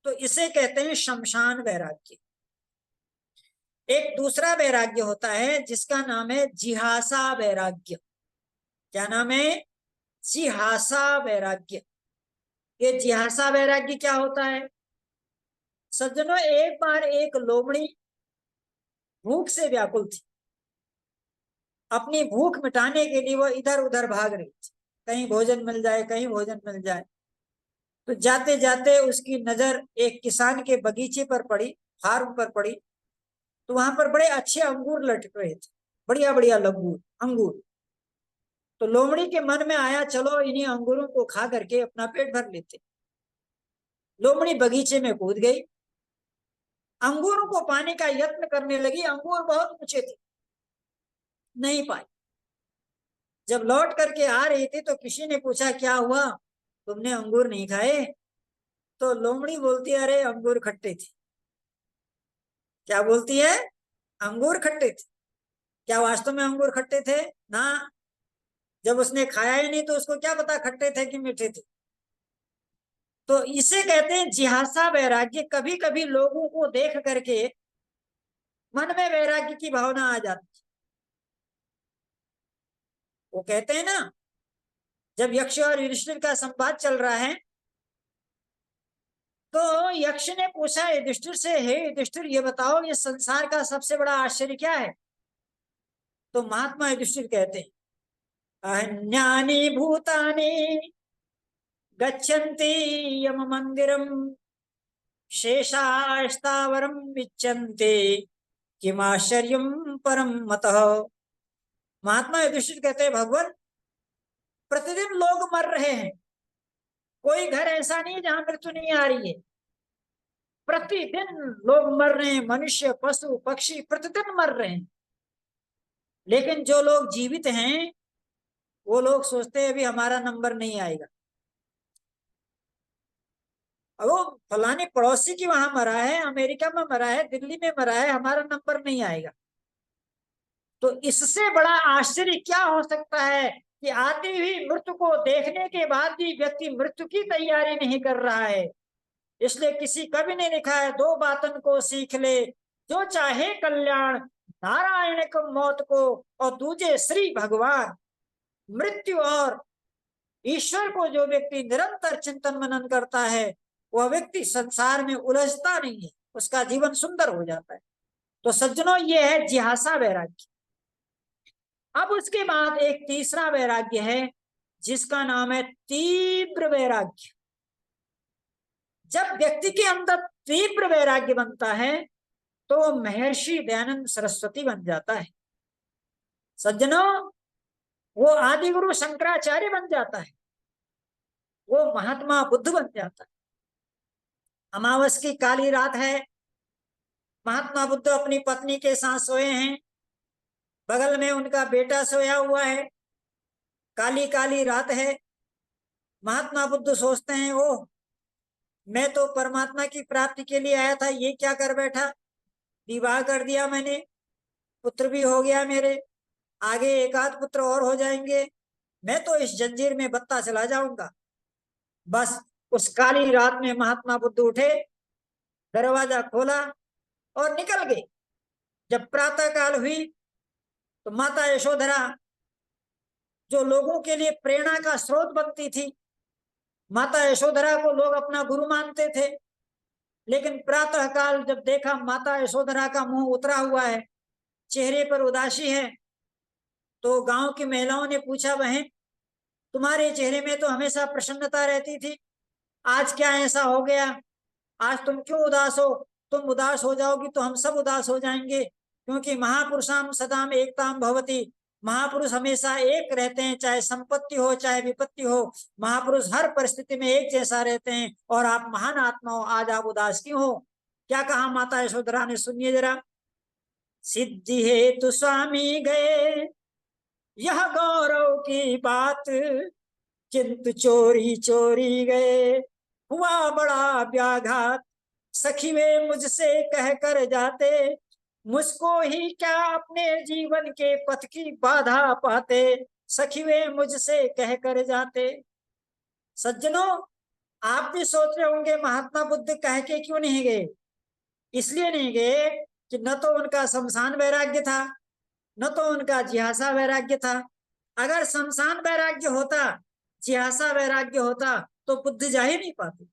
तो इसे कहते हैं शमशान वैराग्य। एक दूसरा वैराग्य होता है जिसका नाम है जिहासा वैराग्य। क्या नाम है? जिहासा वैराग्य। ये जिहासा वैराग्य क्या होता है? सज्जनों, एक बार एक लोमड़ी भूख से व्याकुल थी। अपनी भूख मिटाने के लिए वो इधर उधर भाग रही थी, कहीं भोजन मिल जाए, कहीं भोजन मिल जाए। तो जाते जाते उसकी नजर एक किसान के बगीचे पर पड़ी, फार्म पर पड़ी। तो वहां पर बड़े अच्छे अंगूर लटक रहे थे, बढ़िया बढ़िया अंगूर। तो लोमड़ी के मन में आया, चलो इन्हीं अंगूरों को खा करके अपना पेट भर लेते। लोमड़ी बगीचे में कूद गई, अंगूरों को पाने का यत्न करने लगी। अंगूर बहुत ऊंचे थे, नहीं पाए। जब लौट करके आ रही थी तो किसी ने पूछा, क्या हुआ, तुमने अंगूर नहीं खाए? तो लोमड़ी बोलती है, अरे अंगूर खट्टे थे। क्या बोलती है? अंगूर खट्टे थे। क्या वास्तव में अंगूर खट्टे थे? ना, जब उसने खाया ही नहीं तो उसको क्या पता खट्टे थे कि मीठे थे। तो इसे कहते हैं जिहासा वैराग्य। कभी कभी लोगों को देख करके मन में वैराग्य की भावना आ जाती। वो कहते हैं ना, जब यक्ष और युधिष्ठिर का संवाद चल रहा है तो यक्ष ने पूछा युधिष्ठिर से, हे युधिष्ठिर ये बताओ ये संसार का सबसे बड़ा आश्चर्य क्या है? तो महात्मा युधिष्ठिर कहते हैं, अन्यानि भूतानि गच्छन्ति यम मंदिरम, शेषास्तावरम विच्यन्ते किमाश्चर्यम परम मतः। महात्मा युधिष्ठिर कहते हैं, भगवान प्रतिदिन लोग मर रहे हैं, कोई घर ऐसा नहीं है जहां मृत्यु नहीं आ रही है। प्रतिदिन लोग मर रहे हैं, मनुष्य पशु पक्षी प्रतिदिन मर रहे हैं। लेकिन जो लोग जीवित हैं वो लोग सोचते हैं अभी हमारा नंबर नहीं आएगा। अब वो फलाने पड़ोसी की वहां मरा है, अमेरिका में मरा है, दिल्ली में मरा है, हमारा नंबर नहीं आएगा। तो इससे बड़ा आश्चर्य क्या हो सकता है कि आती हुई मृत्यु को देखने के बाद भी व्यक्ति मृत्यु की तैयारी नहीं कर रहा है। इसलिए किसी कवि ने लिखा है, दो बातन को सीख ले, जो चाहे कल्याण, नारायण को मौत को, और दूजे श्री भगवान। मृत्यु और ईश्वर को जो व्यक्ति निरंतर चिंतन मनन करता है, वह व्यक्ति संसार में उलझता नहीं है, उसका जीवन सुंदर हो जाता है। तो सज्जनों, ये है जिहासा वैराग्य। अब उसके बाद एक तीसरा वैराग्य है, जिसका नाम है तीव्र वैराग्य। जब व्यक्ति के अंदर तीव्र वैराग्य बनता है, तो महर्षि दयानंद सरस्वती बन जाता है। सज्जनों, वो आदि गुरु शंकराचार्य बन जाता है, वो महात्मा बुद्ध बन जाता है। अमावस की काली रात है, महात्मा बुद्ध अपनी पत्नी के साथ सोए हैं, बगल में उनका बेटा सोया हुआ है, काली काली रात है। महात्मा बुद्ध सोचते हैं, ओह, मैं तो परमात्मा की प्राप्ति के लिए आया था, ये क्या कर बैठा, विवाह कर दिया मैंने, पुत्र भी हो गया मेरे, आगे एक आध पुत्र और हो जाएंगे, मैं तो इस जंजीर में बत्ता चला जाऊंगा। बस उस काली रात में महात्मा बुद्ध उठे, दरवाजा खोला और निकल गए। जब प्रातः काल हुई तो माता यशोधरा, जो लोगों के लिए प्रेरणा का स्रोत बनती थी, माता यशोधरा को लोग अपना गुरु मानते थे, लेकिन प्रातः काल जब देखा माता यशोधरा का मुंह उतरा हुआ है, चेहरे पर उदासी है, तो गांव की महिलाओं ने पूछा, बहन, तुम्हारे चेहरे में तो हमेशा प्रसन्नता रहती थी, आज क्या ऐसा हो गया, आज तुम क्यों उदास हो? तुम उदास हो जाओगी तो हम सब उदास हो जाएंगे, क्योंकि महापुरुषाम सदाम एकताम भवति, महापुरुष हमेशा एक रहते हैं, चाहे संपत्ति हो चाहे विपत्ति हो, महापुरुष हर परिस्थिति में एक जैसा रहते हैं। और आप महान आत्मा हो, आज आप उदास क्यों हो? क्या कहा माता यशोधरा ने, सुनिए जरा। सिद्धि हेतु स्वामी गए, यह गौरव की बात, किंतु चोरी चोरी गए, हुआ बड़ा व्याघात। सखी वे मुझसे कह कर जाते, मुझको ही क्या अपने जीवन के पथ की बाधा पाते, सखी वे मुझसे कह कर जाते। सज्जनों, आप भी सोच रहे होंगे महात्मा बुद्ध कह के क्यों नहीं गए? इसलिए नहीं गए कि न तो उनका शमशान वैराग्य था, न तो उनका जिहासा वैराग्य था। अगर शमशान वैराग्य होता, जिहासा वैराग्य होता, तो बुद्ध जा ही नहीं पाते।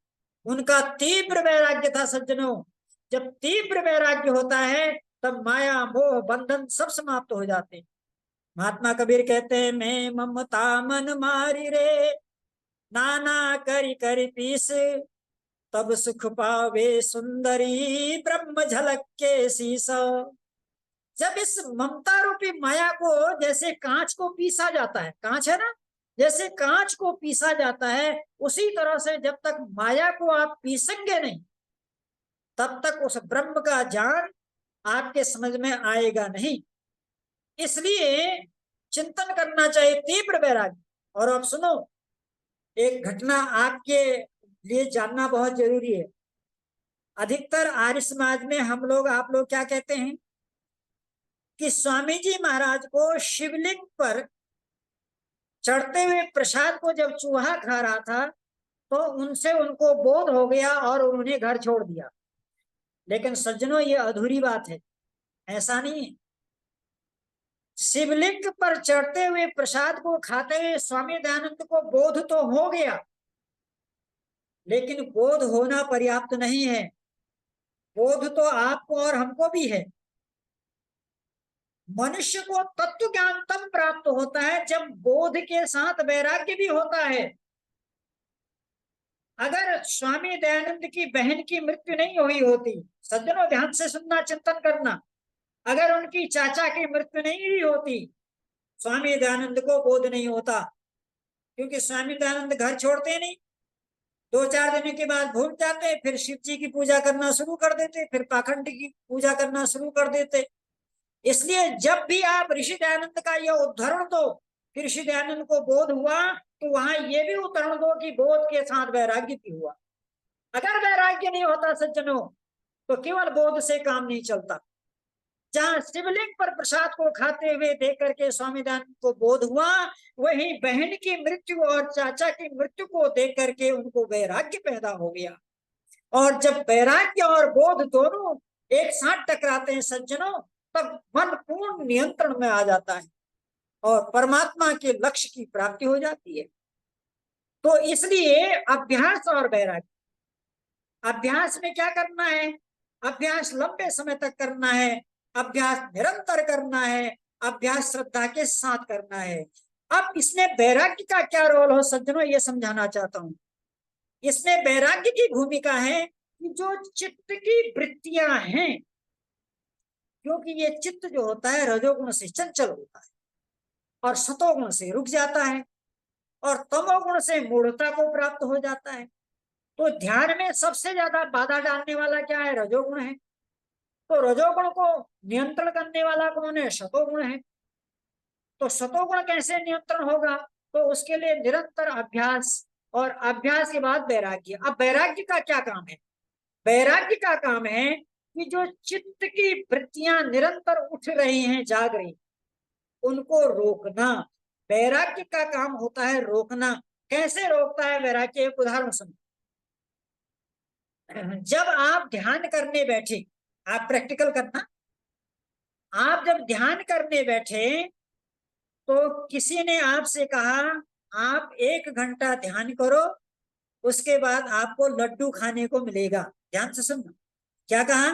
उनका तीव्र वैराग्य था। सज्जनों, जब तीव्र वैराग्य होता है, तब माया मोह बंधन सब समाप्त हो जाते हैं। महात्मा कबीर कहते हैं, मैं ममता मन मारी रे, नाना करी करी पीस, तब सुख पावे सुंदरी ब्रह्म झलक के शीश। जब इस ममता रूपी माया को जैसे कांच को पीसा जाता है, कांच है ना, जैसे कांच को पीसा जाता है, उसी तरह से जब तक माया को आप पीसेंगे नहीं, तब तक उस ब्रह्म का ज्ञान आपके समझ में आएगा नहीं। इसलिए चिंतन करना चाहिए तीव्र वैराग्य। और अब सुनो, एक घटना आपके लिए जानना बहुत जरूरी है। अधिकतर आर्य समाज में हम लोग, आप लोग क्या कहते हैं कि स्वामी जी महाराज को शिवलिंग पर चढ़ते हुए प्रसाद को जब चूहा खा रहा था, तो उनसे उनको बोध हो गया और उन्होंने घर छोड़ दिया। लेकिन सज्जनों, ये अधूरी बात है, ऐसा नहीं है। शिवलिंग पर चढ़ते हुए प्रसाद को खाते हुए स्वामी दयानंद को बोध तो हो गया, लेकिन बोध होना पर्याप्त नहीं है। बोध तो आपको और हमको भी है। मनुष्य को तत्व ज्ञान तब प्राप्त होता है जब बोध के साथ वैराग्य भी होता है। अगर स्वामी दयानंद की बहन की मृत्यु नहीं हुई होती, सज्जनों ध्यान से सुनना, चिंतन करना, अगर उनकी चाचा की मृत्यु नहीं हुई होती, स्वामी दयानंद को बोध नहीं होता। क्योंकि स्वामी दयानंद घर छोड़ते नहीं, 2-4 दिन के बाद भूल जाते, फिर शिव जी की पूजा करना शुरू कर देते, फिर पाखंड की पूजा करना शुरू कर देते। इसलिए जब भी आप ऋषि दयानंद का यह उद्धरण दो, फिर ऋषि दयानंद को बोध हुआ, तो वहां ये भी उद्धरण दो कि बोध के साथ वैराग्य भी हुआ। अगर वैराग्य नहीं होता सज्जनों, तो केवल बोध से काम नहीं चलता। जहां शिवलिंग पर प्रसाद को खाते हुए देख करके स्वामी दयानंद को बोध हुआ, वही बहन की मृत्यु और चाचा की मृत्यु को देख करके उनको वैराग्य पैदा हो गया। और जब वैराग्य और बोध दोनों एक साथ टकराते हैं सज्जनों, तब मन पूर्ण नियंत्रण में आ जाता है और परमात्मा के लक्ष्य की प्राप्ति हो जाती है। तो इसलिए अभ्यास और वैराग्य, अभ्यास में क्या करना है? अभ्यास लंबे समय तक करना है, अभ्यास निरंतर करना है, अभ्यास श्रद्धा के साथ करना है। अब इसमें वैराग्य का क्या रोल हो सज्जनों, ये समझाना चाहता हूं। इसमें वैराग्य की भूमिका है कि जो चित्त की वृत्तियां हैं, क्योंकि ये चित्त जो होता है रजोगुण से चंचल होता है और सतोगुण से रुक जाता है और तमोगुण से मूढ़ता को प्राप्त हो जाता है। तो ध्यान में सबसे ज्यादा बाधा डालने वाला क्या है? रजोगुण है। तो रजोगुण को नियंत्रण करने वाला कौन है? सतोगुण है। तो सतोगुण कैसे नियंत्रण होगा? तो उसके लिए निरंतर अभ्यास और अभ्यास के बाद वैराग्य। अब वैराग्य का क्या काम है? वैराग्य का काम है कि जो चित्त की वृत्तियां निरंतर उठ रही हैं, जाग रही, उनको रोकना। वैराग्य का काम होता है रोकना। कैसे रोकता है वैराग्य? एक उदाहरण सुनो। जब आप ध्यान करने बैठे, आप प्रैक्टिकल करना, आप जब ध्यान करने बैठे तो किसी ने आपसे कहा आप 1 घंटा ध्यान करो, उसके बाद आपको लड्डू खाने को मिलेगा। ध्यान से सुनना, क्या कहा?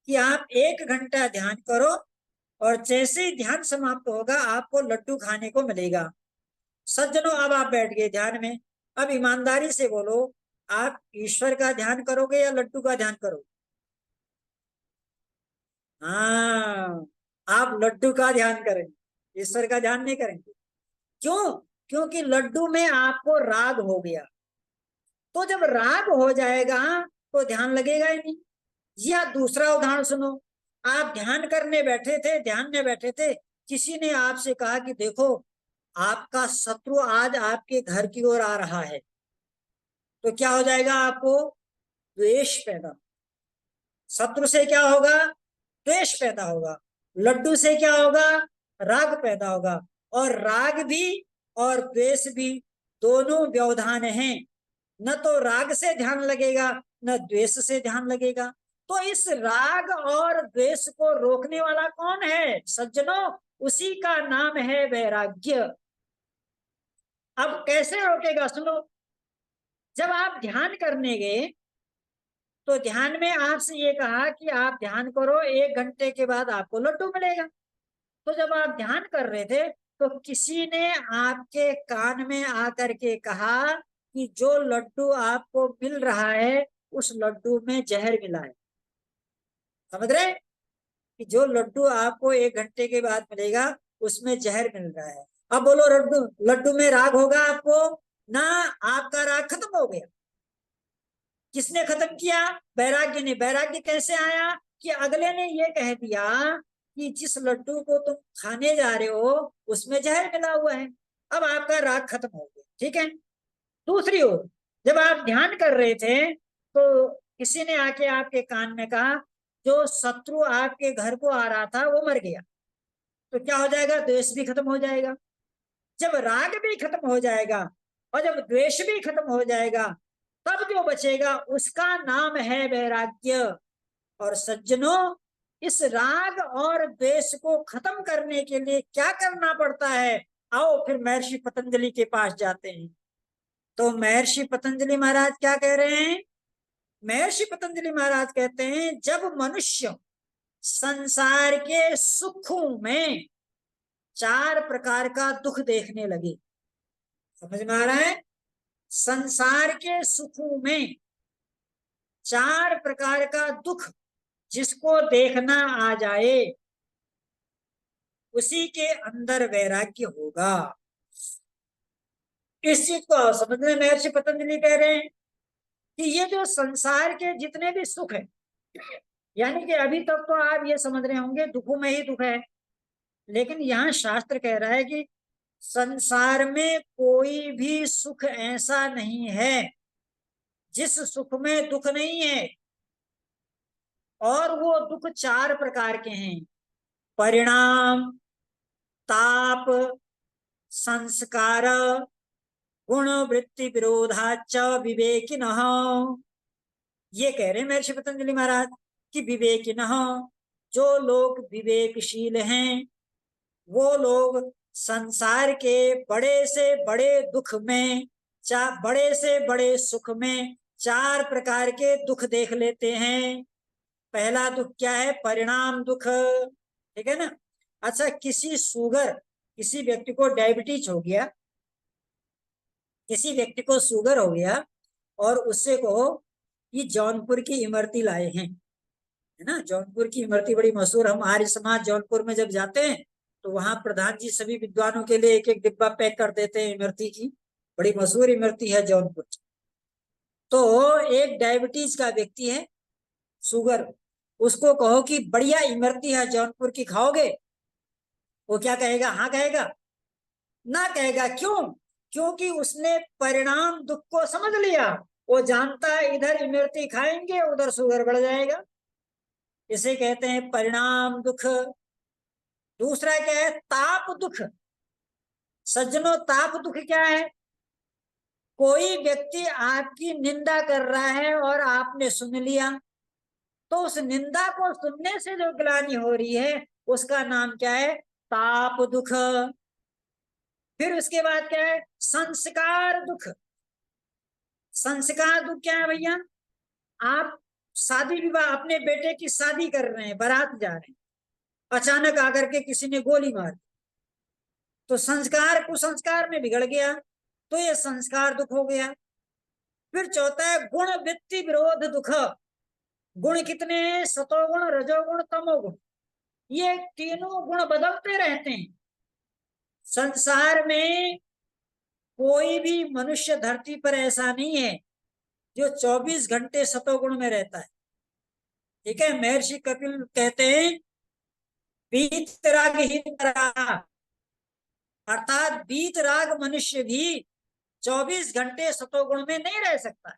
कि आप 1 घंटा ध्यान करो और जैसे ही ध्यान समाप्त होगा आपको लड्डू खाने को मिलेगा। सज्जनों, अब आप बैठ गए ध्यान में। अब ईमानदारी से बोलो, आप ईश्वर का ध्यान करोगे या लड्डू का ध्यान करोगे? हाँ, आप लड्डू का ध्यान करेंगे, ईश्वर का ध्यान नहीं करेंगे। क्यों? क्योंकि लड्डू में आपको राग हो गया। तो जब राग हो जाएगा तो ध्यान लगेगा ही नहीं। या दूसरा उदाहरण सुनो, आप ध्यान करने बैठे थे, ध्यान में बैठे थे, किसी ने आपसे कहा कि देखो आपका शत्रु आज आपके घर की ओर आ रहा है। तो क्या हो जाएगा? आपको द्वेष पैदा। शत्रु से क्या होगा? द्वेष पैदा होगा। लड्डू से क्या होगा? राग पैदा होगा। और राग भी और द्वेष भी दोनों व्यवधान हैं। न तो राग से ध्यान लगेगा न द्वेष से ध्यान लगेगा। तो इस राग और द्वेष को रोकने वाला कौन है सज्जनों? उसी का नाम है वैराग्य। अब कैसे रोकेगा? सुनो, जब आप ध्यान करने गए तो ध्यान में आपसे ये कहा कि आप ध्यान करो, 1 घंटे के बाद आपको लड्डू मिलेगा। तो जब आप ध्यान कर रहे थे तो किसी ने आपके कान में आकर के कहा कि जो लड्डू आपको मिल रहा है उस लड्डू में जहर मिला है। समझ रहे? कि जो लड्डू आपको 1 घंटे के बाद मिलेगा उसमें जहर मिल रहा है। अब बोलो, लड्डू लड्डू में राग होगा आपको ना? आपका राग खत्म हो गया। किसने खत्म किया? वैराग्य ने। वैराग्य कैसे आया? कि अगले ने ये कह दिया कि जिस लड्डू को तुम खाने जा रहे हो उसमें जहर मिला हुआ है। अब आपका राग खत्म हो गया। ठीक है। दूसरी ओर, जब आप ध्यान कर रहे थे तो किसी ने आके आपके कान में कहा जो शत्रु आपके घर को आ रहा था वो मर गया। तो क्या हो जाएगा? द्वेष भी खत्म हो जाएगा। जब राग भी खत्म हो जाएगा और जब द्वेष भी खत्म हो जाएगा, तब जो बचेगा उसका नाम है वैराग्य। और सज्जनों, इस राग और द्वेष को खत्म करने के लिए क्या करना पड़ता है? आओ फिर महर्षि पतंजलि के पास जाते हैं। तो महर्षि पतंजलि महाराज क्या कह रहे हैं? महर्षि पतंजलि महाराज कहते हैं जब मनुष्य संसार के सुखों में 4 प्रकार का दुख देखने लगे, समझ में आ रहा है? संसार के सुखों में 4 प्रकार का दुख जिसको देखना आ जाए उसी के अंदर वैराग्य होगा। इस चीज को समझने महर्षि पतंजलि कह रहे हैं कि ये जो संसार के जितने भी सुख है, यानी कि अभी तक तो आप ये समझ रहे होंगे दुखों में ही दुख है, लेकिन यहाँ शास्त्र कह रहा है कि संसार में कोई भी सुख ऐसा नहीं है जिस सुख में दुख नहीं है। और वो दुख 4 प्रकार के हैं: परिणाम, ताप, संस्कार, गुण वृत्ति विरोधाच विवेकिनः। ये कह रहे हैं महर्षि पतंजलि महाराज कि विवेकिनः, जो लोग विवेकशील हैं, वो लोग संसार के बड़े से बड़े दुख में, बड़े से बड़े सुख में 4 प्रकार के दुख देख लेते हैं। पहला दुख क्या है? परिणाम दुख, ठीक है ना। अच्छा, किसी व्यक्ति को डायबिटीज हो गया, किसी व्यक्ति को शुगर हो गया, और उससे कहो कि जौनपुर की इमरती लाए हैं, है ना। जौनपुर की इमरती बड़ी मशहूर, हम आर्य समाज जौनपुर में जब जाते हैं तो वहां प्रधान जी सभी विद्वानों के लिए एक एक डिब्बा पैक कर देते हैं इमरती की, बड़ी मशहूर इमरती है जौनपुर। तो एक डायबिटीज का व्यक्ति है, शुगर, उसको कहो कि बढ़िया इमरती है जौनपुर की, खाओगे? वो क्या कहेगा? हाँ कहेगा? ना कहेगा। क्यों? क्योंकि उसने परिणाम दुख को समझ लिया। वो जानता है इधर इमरती खाएंगे उधर शुगर बढ़ जाएगा, इसे कहते हैं परिणाम दुख। दूसरा क्या है? ताप दुख। सज्जनों, ताप दुख क्या है? कोई व्यक्ति आपकी निंदा कर रहा है और आपने सुन लिया, तो उस निंदा को सुनने से जो ग्लानि हो रही है उसका नाम क्या है? ताप दुख। फिर उसके बाद क्या है? संस्कार दुख। संस्कार दुख क्या है भैया? आप शादी विवाह, अपने बेटे की शादी कर रहे हैं, बारात जा रहे हैं, अचानक आकर के किसी ने गोली मार दी, तो संस्कार कुसंस्कार में बिगड़ गया, तो ये संस्कार दुख हो गया। फिर चौथा है गुण वृत्ति विरोध दुख। गुण कितने? सतोगुण, रजोगुण, तमोगुण। ये तीनों गुण बदलते रहते हैं। संसार में कोई भी मनुष्य धरती पर ऐसा नहीं है जो 24 घंटे सतोगुण में रहता है, ठीक है। महर्षि कपिल कहते हैं बीत राग ही राग, अर्थात बीत राग मनुष्य भी 24 घंटे सतोगुण में नहीं रह सकता।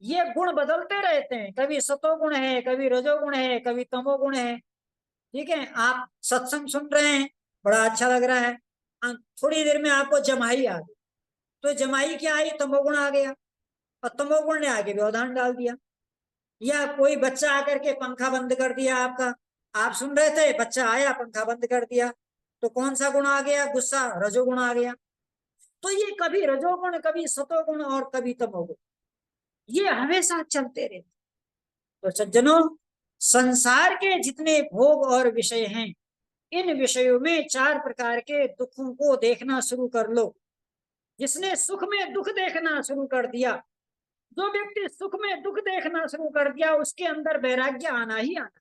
ये गुण बदलते रहते हैं, कभी सतोगुण है, कभी रजोगुण है, कभी तमोगुण है, ठीक है। आप सत्संग सुन रहे हैं, बड़ा अच्छा लग रहा है, थोड़ी देर में आपको जमाई आ गई, तो जमाई क्या आई? तमोगुण आ गया, और तमोगुण ने आगे व्यवधान डाल दिया। या कोई बच्चा आकर के पंखा बंद कर दिया आपका, आप सुन रहे थे, बच्चा आया पंखा बंद कर दिया, तो कौन सा गुण आ गया? गुस्सा, रजोगुण आ गया। तो ये कभी रजोगुण, कभी सतोगुण और कभी तमोगुण, ये हमेशा चलते रहते। तो सज्जनों, संसार के जितने भोग और विषय हैं, इन विषयों में 4 प्रकार के दुखों को देखना शुरू कर लो। जिसने सुख में दुख देखना शुरू कर दिया, जो व्यक्ति सुख में दुख देखना शुरू कर दिया, उसके अंदर वैराग्य आना ही आना।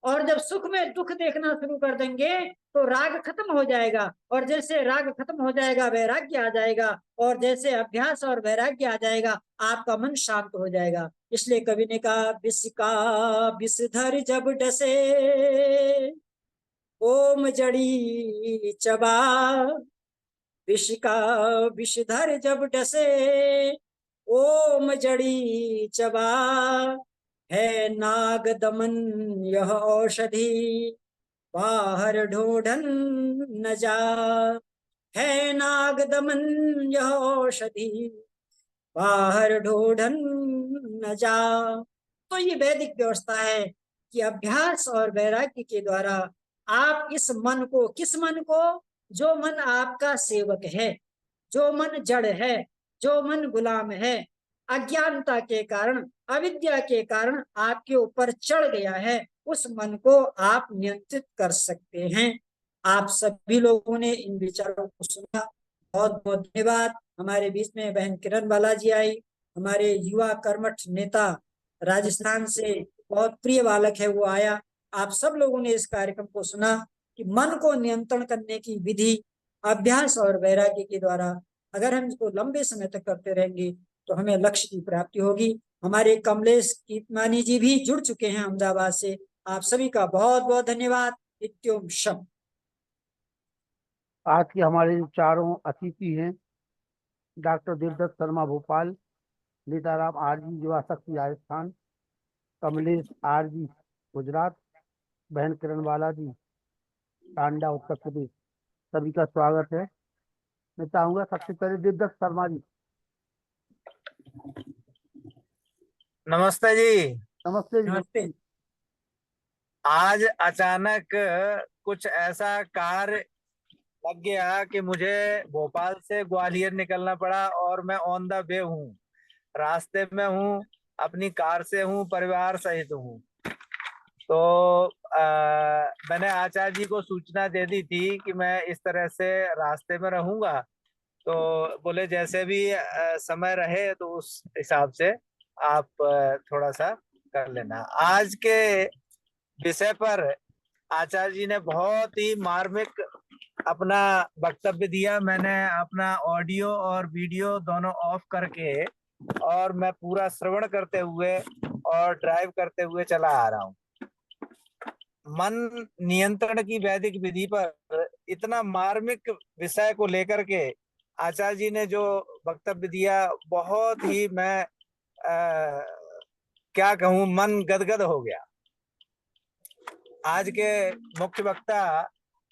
और जब सुख में दुख देखना शुरू कर देंगे तो राग खत्म हो जाएगा, और जैसे राग खत्म हो जाएगा वैराग्य आ जाएगा, और जैसे अभ्यास और वैराग्य आ जाएगा आपका मन शांत हो जाएगा। इसलिए कवि ने कहा विष का विषधर जब डसे, ओम जड़ी चबा। विष का विषधर जब डसे, ओम जड़ी चबा। है नाग दमन यह औषधि, बाहर ढूंढन न जा। है नाग दमन यह औषधि, बाहर ढूंढन न जा। तो ये वैदिक व्यवस्था है कि अभ्यास और वैराग्य के द्वारा आप इस मन को, किस मन को? जो मन आपका सेवक है, जो मन जड़ है, जो मन गुलाम है, अज्ञानता के कारण, अविद्या के कारण आपके ऊपर चढ़ गया है, उस मन को आप नियंत्रित कर सकते हैं। आप सभी लोगों ने इन विचारों को सुना, बहुत बहुत धन्यवाद। हमारे बीच में बहन किरण बालाजी आई, हमारे युवा कर्मठ नेता राजस्थान से, बहुत प्रिय बालक है, वो आया। आप सब लोगों ने इस कार्यक्रम को सुना कि मन को नियंत्रण करने की विधि अभ्यास और वैराग्य के द्वारा अगर हम इसको लंबे समय तक करते रहेंगे तो हमें लक्ष्य की प्राप्ति होगी। हमारे कमलेश कीर्तमानी जी भी जुड़ चुके हैं अहमदाबाद से। आप सभी का बहुत बहुत धन्यवाद। इत्योम शम। आज के हमारे जो चारों अतिथि हैं, डॉक्टर देवदत्त शर्मा भोपाल, लीताराम आरजी युवा शक्ति राजस्थान, कमलेश आरजी गुजरात, बहन किरण बालाजी टांडा उत्तर प्रदेश, सभी का स्वागत है। मैं चाहूंगा सबसे पहले देवदत्त शर्मा जी। नमस्ते जी। नमस्ते जी। नमस्ते। आज अचानक कुछ ऐसा कार्य लग गया कि मुझे भोपाल से ग्वालियर निकलना पड़ा और मैं ऑन द वे हूँ, रास्ते में हूँ, अपनी कार से हूँ, परिवार सहित हूँ। तो मैंने आचार्य जी को सूचना दे दी थी कि मैं इस तरह से रास्ते में रहूंगा, तो बोले जैसे भी समय रहे तो उस हिसाब से आप थोड़ा सा कर लेना। आज के विषय पर आचार्य जी ने बहुत ही मार्मिक अपना वक्तव्य दिया। मैंने अपना ऑडियो और वीडियो दोनों ऑफ करके और मैं पूरा श्रवण करते हुए और ड्राइव करते हुए चला आ रहा हूँ। मन नियंत्रण की वैदिक विधि पर इतना मार्मिक विषय को लेकर के आचार्य जी ने जो वक्तव्य दिया, बहुत ही मैं क्या कहूँ, मन गदगद हो गया। आज के मुख्य वक्ता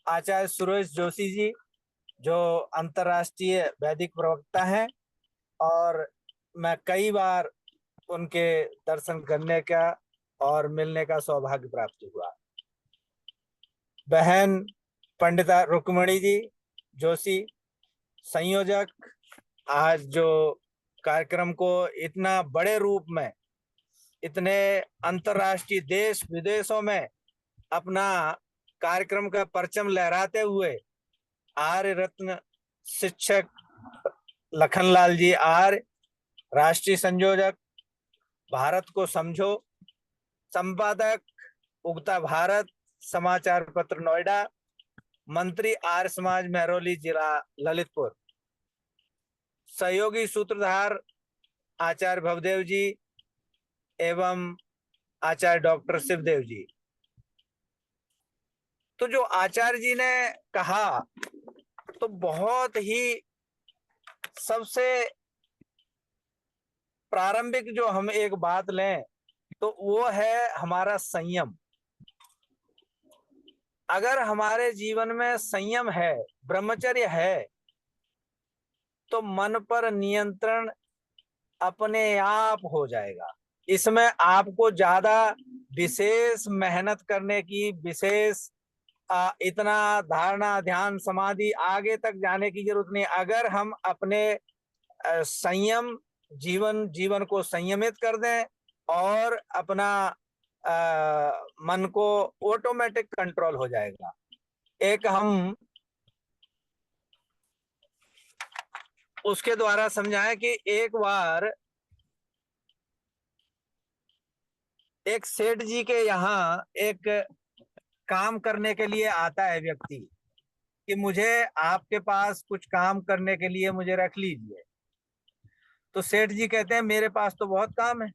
आचार्य सुरेश जोशी जी, जो अंतर्राष्ट्रीय वैदिक प्रवक्ता हैं, और मैं कई बार उनके दर्शन करने का और मिलने का सौभाग्य प्राप्त हुआ। बहन पंडिता रुक्मणी जी जोशी, संयोजक, आज जो कार्यक्रम को इतना बड़े रूप में, इतने अंतर्राष्ट्रीय देश विदेशों में अपना कार्यक्रम का परचम लहराते हुए आर्य रत्न शिक्षक लखनलाल जी आर्य, राष्ट्रीय संयोजक भारत को समझो, संपादक उगता भारत समाचार पत्र नोएडा, मंत्री आर्य समाज महरौली जिला ललितपुर, सहयोगी सूत्रधार आचार्य भवदेव जी एवं आचार्य डॉक्टर शिवदेव जी। तो जो आचार्य जी ने कहा तो बहुत ही सबसे प्रारंभिक जो हम एक बात लें तो वो है हमारा संयम। अगर हमारे जीवन में संयम है, ब्रह्मचर्य है, तो मन पर नियंत्रण अपने आप हो जाएगा। इसमें आपको ज्यादा विशेष मेहनत करने की, विशेष इतना धारणा ध्यान समाधि आगे तक जाने की जरूरत नहीं। अगर हम अपने संयम जीवन को संयमित कर दें और अपना मन को ऑटोमेटिक कंट्रोल हो जाएगा। एक हम उसके द्वारा समझाएं कि एक बार एक सेठ जी के यहाँ एक काम करने के लिए आता है व्यक्ति कि मुझे आपके पास कुछ काम करने के लिए मुझे रख लीजिए। तो सेठ जी कहते हैं मेरे पास तो बहुत काम है।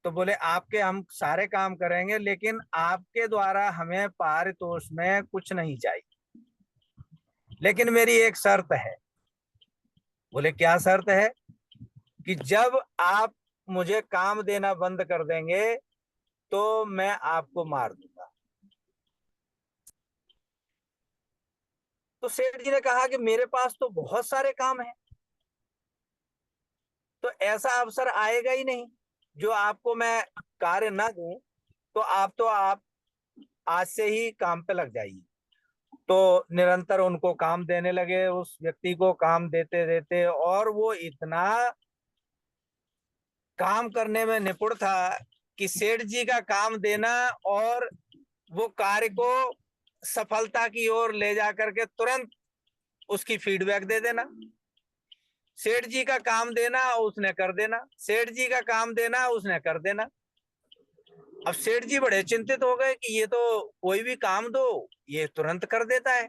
तो बोले आपके हम सारे काम करेंगे, लेकिन आपके द्वारा हमें पारितोष में कुछ नहीं चाहिए, लेकिन मेरी एक शर्त है। बोले क्या शर्त है? कि जब आप मुझे काम देना बंद कर देंगे तो मैं आपको मार दूंगा। तो सेठ जी ने कहा कि मेरे पास तो बहुत सारे काम हैं, तो ऐसा अवसर आएगा ही नहीं जो आपको मैं कार्य ना दूं, तो आप आज से ही काम पे लग जाइए। तो निरंतर उनको काम देने लगे, उस व्यक्ति को काम देते देते, और वो इतना काम करने में निपुण था कि सेठ जी का काम देना और वो कार्य को सफलता की ओर ले जाकर के तुरंत उसकी फीडबैक दे देना। सेठ जी का काम देना उसने कर देना, सेठ जी का काम देना उसने कर देना। अब सेठ जी बड़े चिंतित हो गए कि ये तो कोई भी काम दो ये तुरंत कर देता है,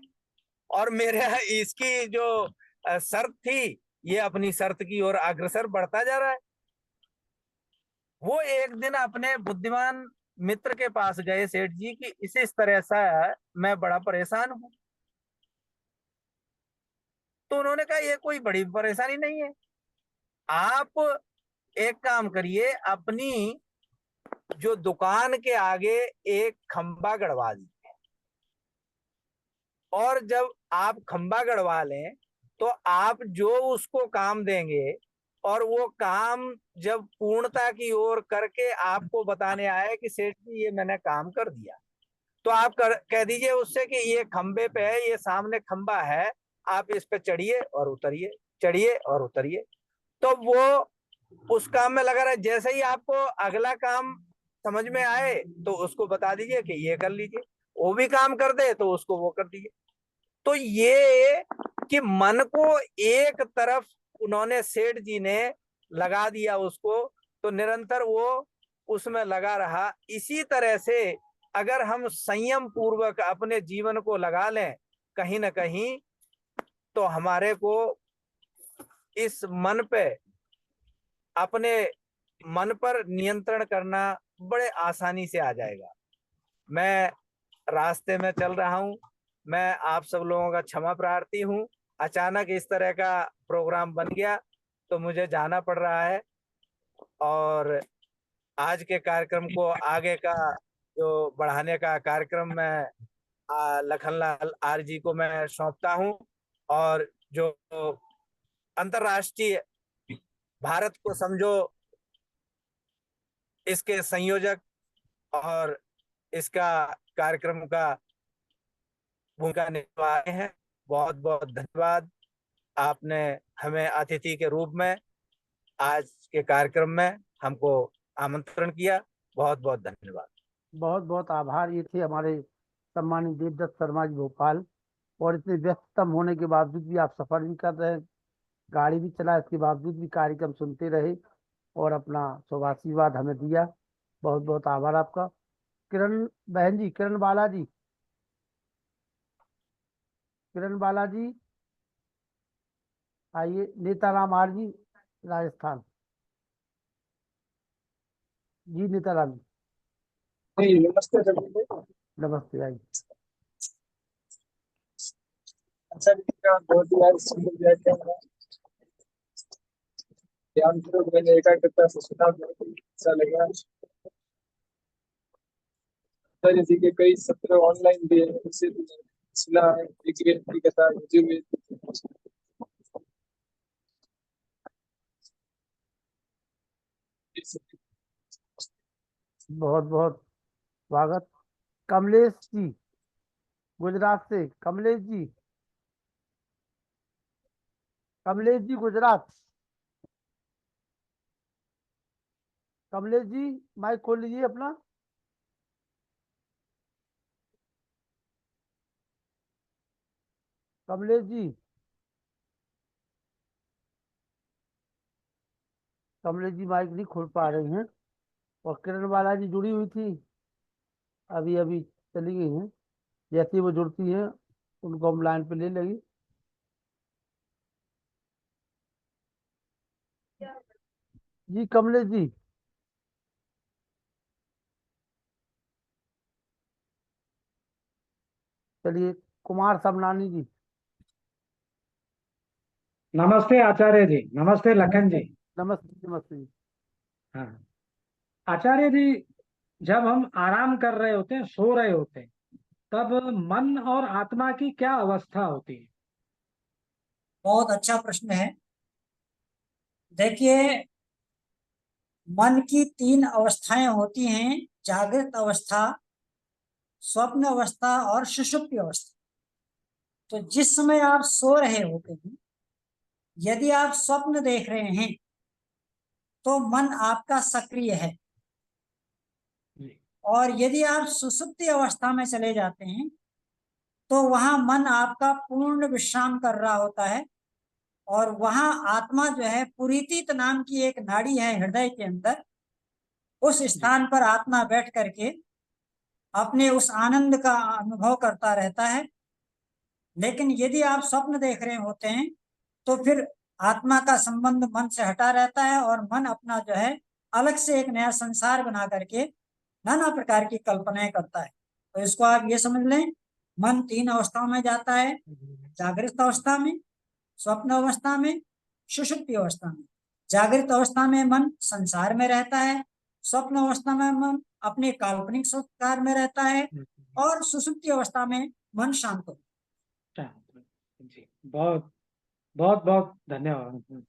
और मेरे इसकी जो शर्त थी ये अपनी शर्त की ओर अग्रसर बढ़ता जा रहा है। वो एक दिन अपने बुद्धिमान मित्र के पास गए सेठ जी कि इस तरह सा मैं बड़ा परेशान हूं। तो उन्होंने कहा ये कोई बड़ी परेशानी नहीं है, आप एक काम करिए, अपनी जो दुकान के आगे एक खंबा गड़वा दीजिए, और जब आप खंबा गड़वा लें तो आप जो उसको काम देंगे और वो काम जब पूर्णता की ओर करके आपको बताने आए कि सेठ जी ये मैंने काम कर दिया, तो आप कह दीजिए उससे कि ये खंबे पे है, ये सामने खंबा है, आप इस पे चढ़िए और उतरिए, चढ़िए और उतरिए। तो वो उस काम में लगा रहे। जैसे ही आपको अगला काम समझ में आए तो उसको बता दीजिए कि ये कर लीजिए, वो भी काम कर दे तो उसको वो कर दीजिए। तो ये कि मन को एक तरफ उन्होंने, सेठ जी ने लगा दिया उसको, तो निरंतर वो उसमें लगा रहा। इसी तरह से अगर हम संयम पूर्वक अपने जीवन को लगा लें कहीं ना कहीं, तो हमारे को इस मन पे, अपने मन पर नियंत्रण करना बड़े आसानी से आ जाएगा। मैं रास्ते में चल रहा हूँ, मैं आप सब लोगों का क्षमा प्रार्थी हूँ। अचानक इस तरह का प्रोग्राम बन गया तो मुझे जाना पड़ रहा है, और आज के कार्यक्रम को आगे का जो बढ़ाने का कार्यक्रम मैं लखनलाल आर जी को मैं सौंपता हूँ। और जो अंतर्राष्ट्रीय भारत को समझो इसके संयोजक और इसका कार्यक्रम का भूमिका निभाए हैं, बहुत बहुत धन्यवाद। आपने हमें अतिथि के रूप में आज के कार्यक्रम में हमको आमंत्रण किया, बहुत बहुत धन्यवाद। बहुत बहुत आभार। ये थे हमारे सम्मानित देवदत्त शर्मा जी भोपाल। और इतने व्यस्ततम होने के बावजूद भी आप सफर भी कर रहे हैं, गाड़ी भी चला, इसके बावजूद भी कार्यक्रम सुनते रहे और अपना शुभाशीर्वाद हमें दिया। बहुत बहुत आभार आपका। किरण बहन जी, किरण बालाजी, किरण बालाजी आइए। नेताराम आर जी, राजस्थान जी, नेताराम जी नमस्ते सभी को। नमस्ते। आइए। अच्छा जी का बहुत ही आज सुंदर व्याख्यान है। ध्यानपूर्वक मैंने एकाग्रता से सुना, बहुत ही अच्छा लगा। सर जी के कई सत्र ऑनलाइन भी है, उसे भी सुना है। एक व्यक्ति के साथ जुड़े। बहुत बहुत स्वागत। कमलेश जी, गुजरात से। कमलेश जी, कमलेश जी गुजरात। कमलेश जी माइक खोल लीजिए अपना। कमलेश जी, कमलेश जी माइक नहीं खोल पा रही हैं। और किरण बाला जी जुड़ी हुई थी, अभी अभी चली गई हैं। जैसे ही वो जुड़ती हैं उनको हम लाइन पे ले लेंगे। जी कमलेश जी। चलिए, कुमार समनानी जी। नमस्ते आचार्य जी। नमस्ते लखन जी। नमस्ते नमस्ते जी। हाँ आचार्य जी, जब हम आराम कर रहे होते हैं, सो रहे होते हैं, तब मन और आत्मा की क्या अवस्था होती है? बहुत अच्छा प्रश्न है। देखिए, मन की 3 अवस्थाएं होती हैं: जागृत अवस्था, स्वप्न अवस्था और सुषुप्ति अवस्था। तो जिस समय आप सो रहे होते हैं, यदि आप स्वप्न देख रहे हैं तो मन आपका सक्रिय है, और यदि आप सुषुप्ति अवस्था में चले जाते हैं तो वहां मन आपका पूर्ण विश्राम कर रहा होता है, और वहां आत्मा जो है, पुरीतित नाम की एक नाड़ी है हृदय के अंदर, उस स्थान पर आत्मा बैठ करके अपने उस आनंद का अनुभव करता रहता है। लेकिन यदि आप स्वप्न देख रहे होते हैं तो फिर आत्मा का संबंध मन से हटा रहता है, और मन अपना जो है अलग से एक नया संसार बना करके नाना प्रकार की कल्पनाएं करता है। तो इसको आप ये समझ लें, मन 3 अवस्थाओं में जाता है: जागृत अवस्था में, स्वप्न अवस्था में, सुषुप्ति अवस्था में। जागृत अवस्था में मन संसार में रहता है, स्वप्न अवस्था में मन अपने काल्पनिक संसार में रहता है, और सुषुप्ति अवस्था में मन शांत होता है। जी, बहुत बहुत बहुत धन्यवाद।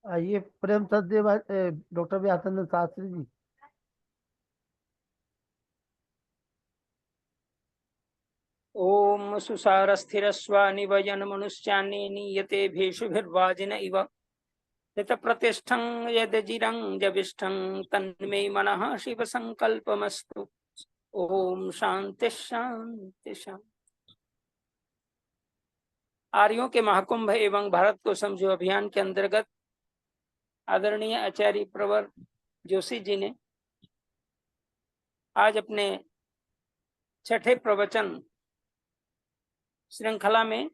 आइए प्रेम सचदेव डॉक्टर व्यासचंद्र शास्त्री जी। ओम सुसारस्थिरस्वानिवयन मनुष्यानि नीयते भेषुभिर्वाजिन इव प्रतिष्ठं यदजिरं जविष्ठं तन्मे मनः शिव संकल्पमस्तु। ओम शांति शांति शांति। आर्यों के महाकुंभ एवं भारत को समझो अभियान के अंतर्गत आदरणीय आचार्य प्रवर जोशी जी ने आज अपने छठे प्रवचन श्रृंखला में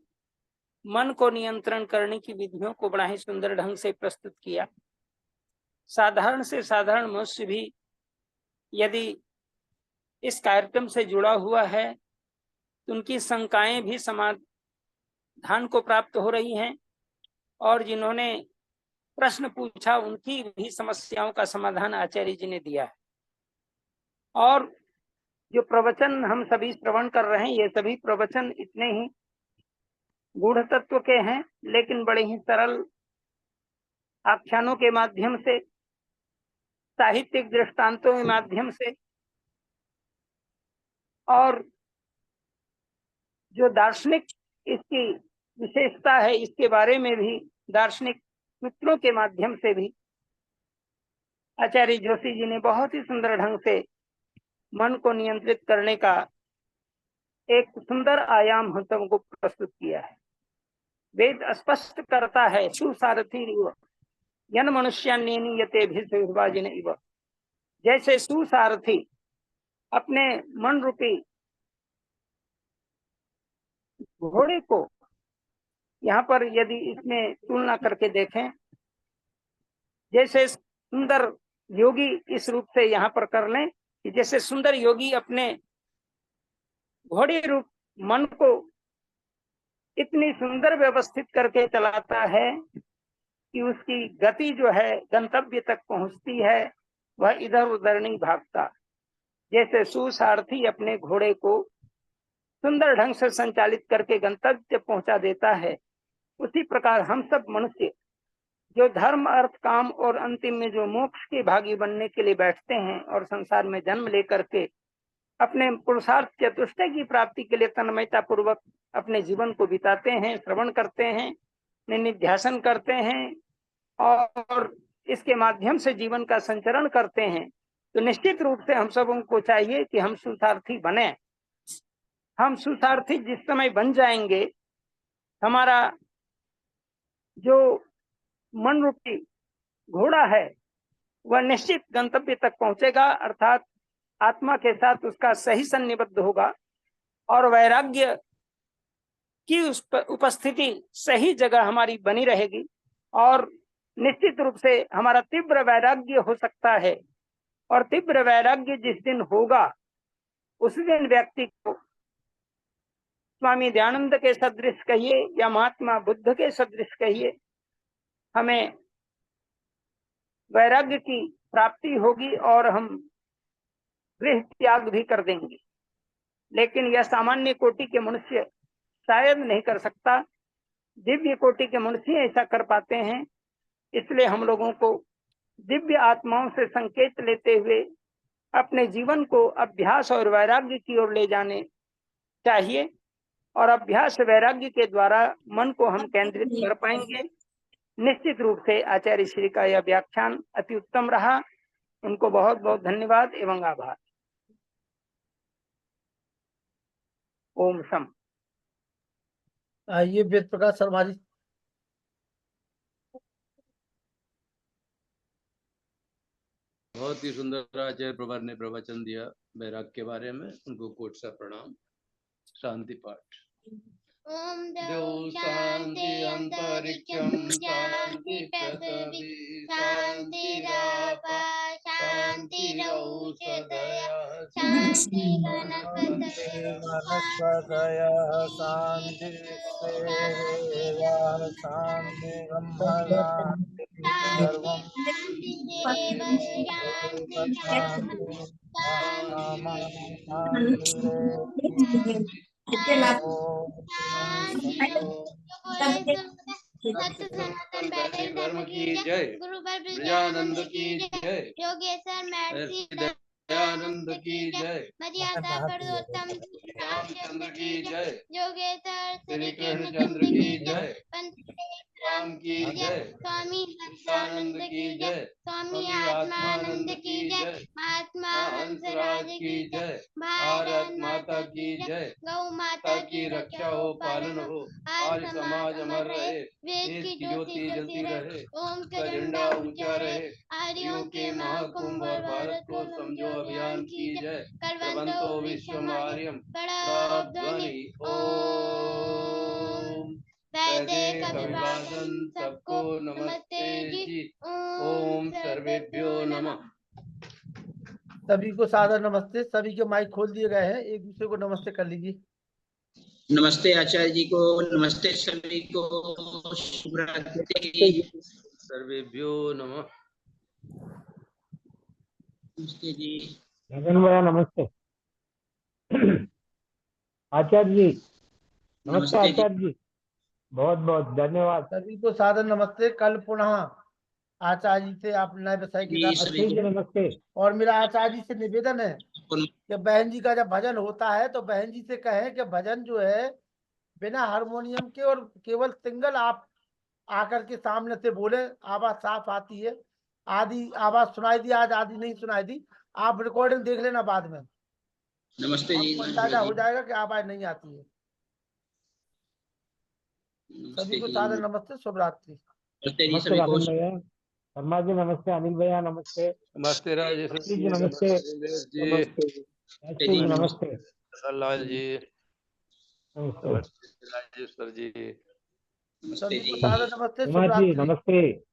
मन को नियंत्रण करने की विधियों को बड़ा ही सुंदर ढंग से प्रस्तुत किया। साधारण से साधारण मनुष्य भी यदि इस कार्यक्रम से जुड़ा हुआ है तो उनकी शंकाएं भी समाधान को प्राप्त हो रही हैं, और जिन्होंने प्रश्न पूछा उनकी भी समस्याओं का समाधान आचार्य जी ने दिया है। और जो प्रवचन हम सभी श्रवण कर रहे हैं, ये सभी प्रवचन इतने ही गूढ़ तत्व के हैं, लेकिन बड़े ही सरल आख्यानों के माध्यम से, साहित्यिक दृष्टांतों के माध्यम से, और जो दार्शनिक इसकी विशेषता है इसके बारे में भी दार्शनिक सूत्रों के माध्यम से भी आचार्य जोशी जी ने बहुत ही सुंदर ढंग से मन को नियंत्रित करने का एक सुंदर आयाम हम सबको प्रस्तुत किया है। वेद स्पष्ट करता है सुसारथी इव यन मनुष्यान्ये नीयते भेषुभिर्वाजिन इव। जैसे सुसारथी अपने मन रूपी घोड़े को, यहाँ पर यदि इसमें तुलना करके देखें, जैसे सुंदर योगी इस रूप से यहाँ पर कर लें कि जैसे सुंदर योगी अपने घोड़े रूप मन को इतनी सुंदर व्यवस्थित करके चलाता है कि उसकी गति जो है गंतव्य तक पहुंचती है, वह इधर उधर नहीं भागता। जैसे सुसारथी अपने घोड़े को सुंदर ढंग से संचालित करके गंतव्य पहुंचा देता है, उसी प्रकार हम सब मनुष्य जो धर्म अर्थ काम और अंतिम में जो मोक्ष के भागी बनने के लिए बैठते हैं और संसार में जन्म लेकर के अपने पुरुषार्थ चतुष्टय की प्राप्ति के लिए तन्मयता पूर्वक अपने जीवन को बिताते हैं, श्रवण करते हैं, निध्यासन करते हैं और इसके माध्यम से जीवन का संचरण करते हैं, तो निश्चित रूप से हम सबों को चाहिए कि हम सुसारथी बने। हम सुसारथी जिस समय बन जाएंगे, हमारा जो मन रूपी घोड़ा है वह निश्चित गंतव्य तक पहुंचेगा, अर्थात आत्मा के साथ उसका सही सन्निबद्ध होगा और वैराग्य की उस उपस्थिति सही जगह हमारी बनी रहेगी, और निश्चित रूप से हमारा तीव्र वैराग्य हो सकता है। और तीव्र वैराग्य जिस दिन होगा उस दिन व्यक्ति को स्वामी दयानंद के सदृश कहिए या महात्मा बुद्ध के सदृश कहिए, हमें वैराग्य की प्राप्ति होगी और हम गृह त्याग भी कर देंगे। लेकिन यह सामान्य कोटि के मनुष्य शायद नहीं कर सकता, दिव्य कोटि के मनुष्य ऐसा कर पाते हैं। इसलिए हम लोगों को दिव्य आत्माओं से संकेत लेते हुए अपने जीवन को अभ्यास और वैराग्य की ओर ले जाने चाहिए, और अभ्यास वैराग्य के द्वारा मन को हम केंद्रित कर पाएंगे। निश्चित रूप से आचार्य श्री का यह व्याख्यान अति उत्तम रहा। उनको बहुत बहुत धन्यवाद एवं आभार। ओम शम। आइए वेद प्रकाश शर्मा जी। बहुत ही सुंदर आचार्य प्रवर ने प्रवचन दिया वैराग के बारे में। उनको कोट सा प्रणाम। शांति पाठ। ओम द्यौ शांति अंतरिक्षं शांति पृथ्वी शांतिरापः शांतिरौषधयः शांति वनस्पतयः शांति शांति ब्रह्म सर्वं शांति सत्य सनातन वैदिक धर्म की जय। गुरुवर ब्रजानंद की जय। योगेश्वर महर्षि दयानंद की जय। मर्यादा पुरुषोत्तम रामचंद्र की जय। योगेश्वर श्री कृष्णचंद्र की जय। पंत राम की जय। स्वामी हंसानंद की जय। स्वामी आत्मानंद की जय। महात्मा हंसराज की जय। भारत माता की जय। गौ माता की रक्षा हो पालन हो, आज समाज अमर रहे, वेद की ज्योति जलती रहे, ओम का झंडा ऊंचा रहे, आर्यों के महाकुंभ और भारत को समझो अभियान की जय। कलवंतो विश्वमार्यम ध्वनि ओम। वैदिक अभिवादन सबको नमस्ते जी। ओम सर्वेभ्यो नमः। सभी को सादर नमस्ते। सभी के माइक खोल दिए गए हैं, एक दूसरे को नमस्ते कर लीजिए। नमस्ते आचार्य जी को, नमस्ते सभी को, शुभ रात्रि। सर्वेभ्यो नमः। नमस्ते जी। गगन भैया नमस्ते। आचार्य जी नमस्ते। नमस्ते जी। आचार्य जी बहुत बहुत धन्यवाद। सभी को सादर नमस्ते। कल पुनः आचार्य जी से आप नए विषय के जी साथ। सभी को नमस्ते। और मेरा आचार्य जी से निवेदन है कि बहन जी का जब भजन होता है तो बहन जी से कहें कि भजन जो है बिना हारमोनियम के और केवल सिंगल आप आकर के सामने से बोले, आवाज साफ आती है। आधी आवाज सुनाई दी आज, आधी नहीं सुनाई दी। आप रिकॉर्डिंग देख लेना बाद में, नमस्ते जी। आपको अंदाजा हो जाएगा कि आवाज नहीं आती है। सभी को सादर नमस्ते, शुभ रात्रि। नमस्ते जी नमस्ते सभी को। राजन भैया, शर्मा जी नमस्ते, अनिल भैया नमस्ते, नमस्ते राजेश्वर जी जी, नमस्ते, जी राजश्री जी नमस्ते, लाल जी, नमस्ते, राजेश्वर जी, नमस्ते सभी को जी। सादर नमस्ते, शुभ कुमार जी रात्रि। नमस्ते।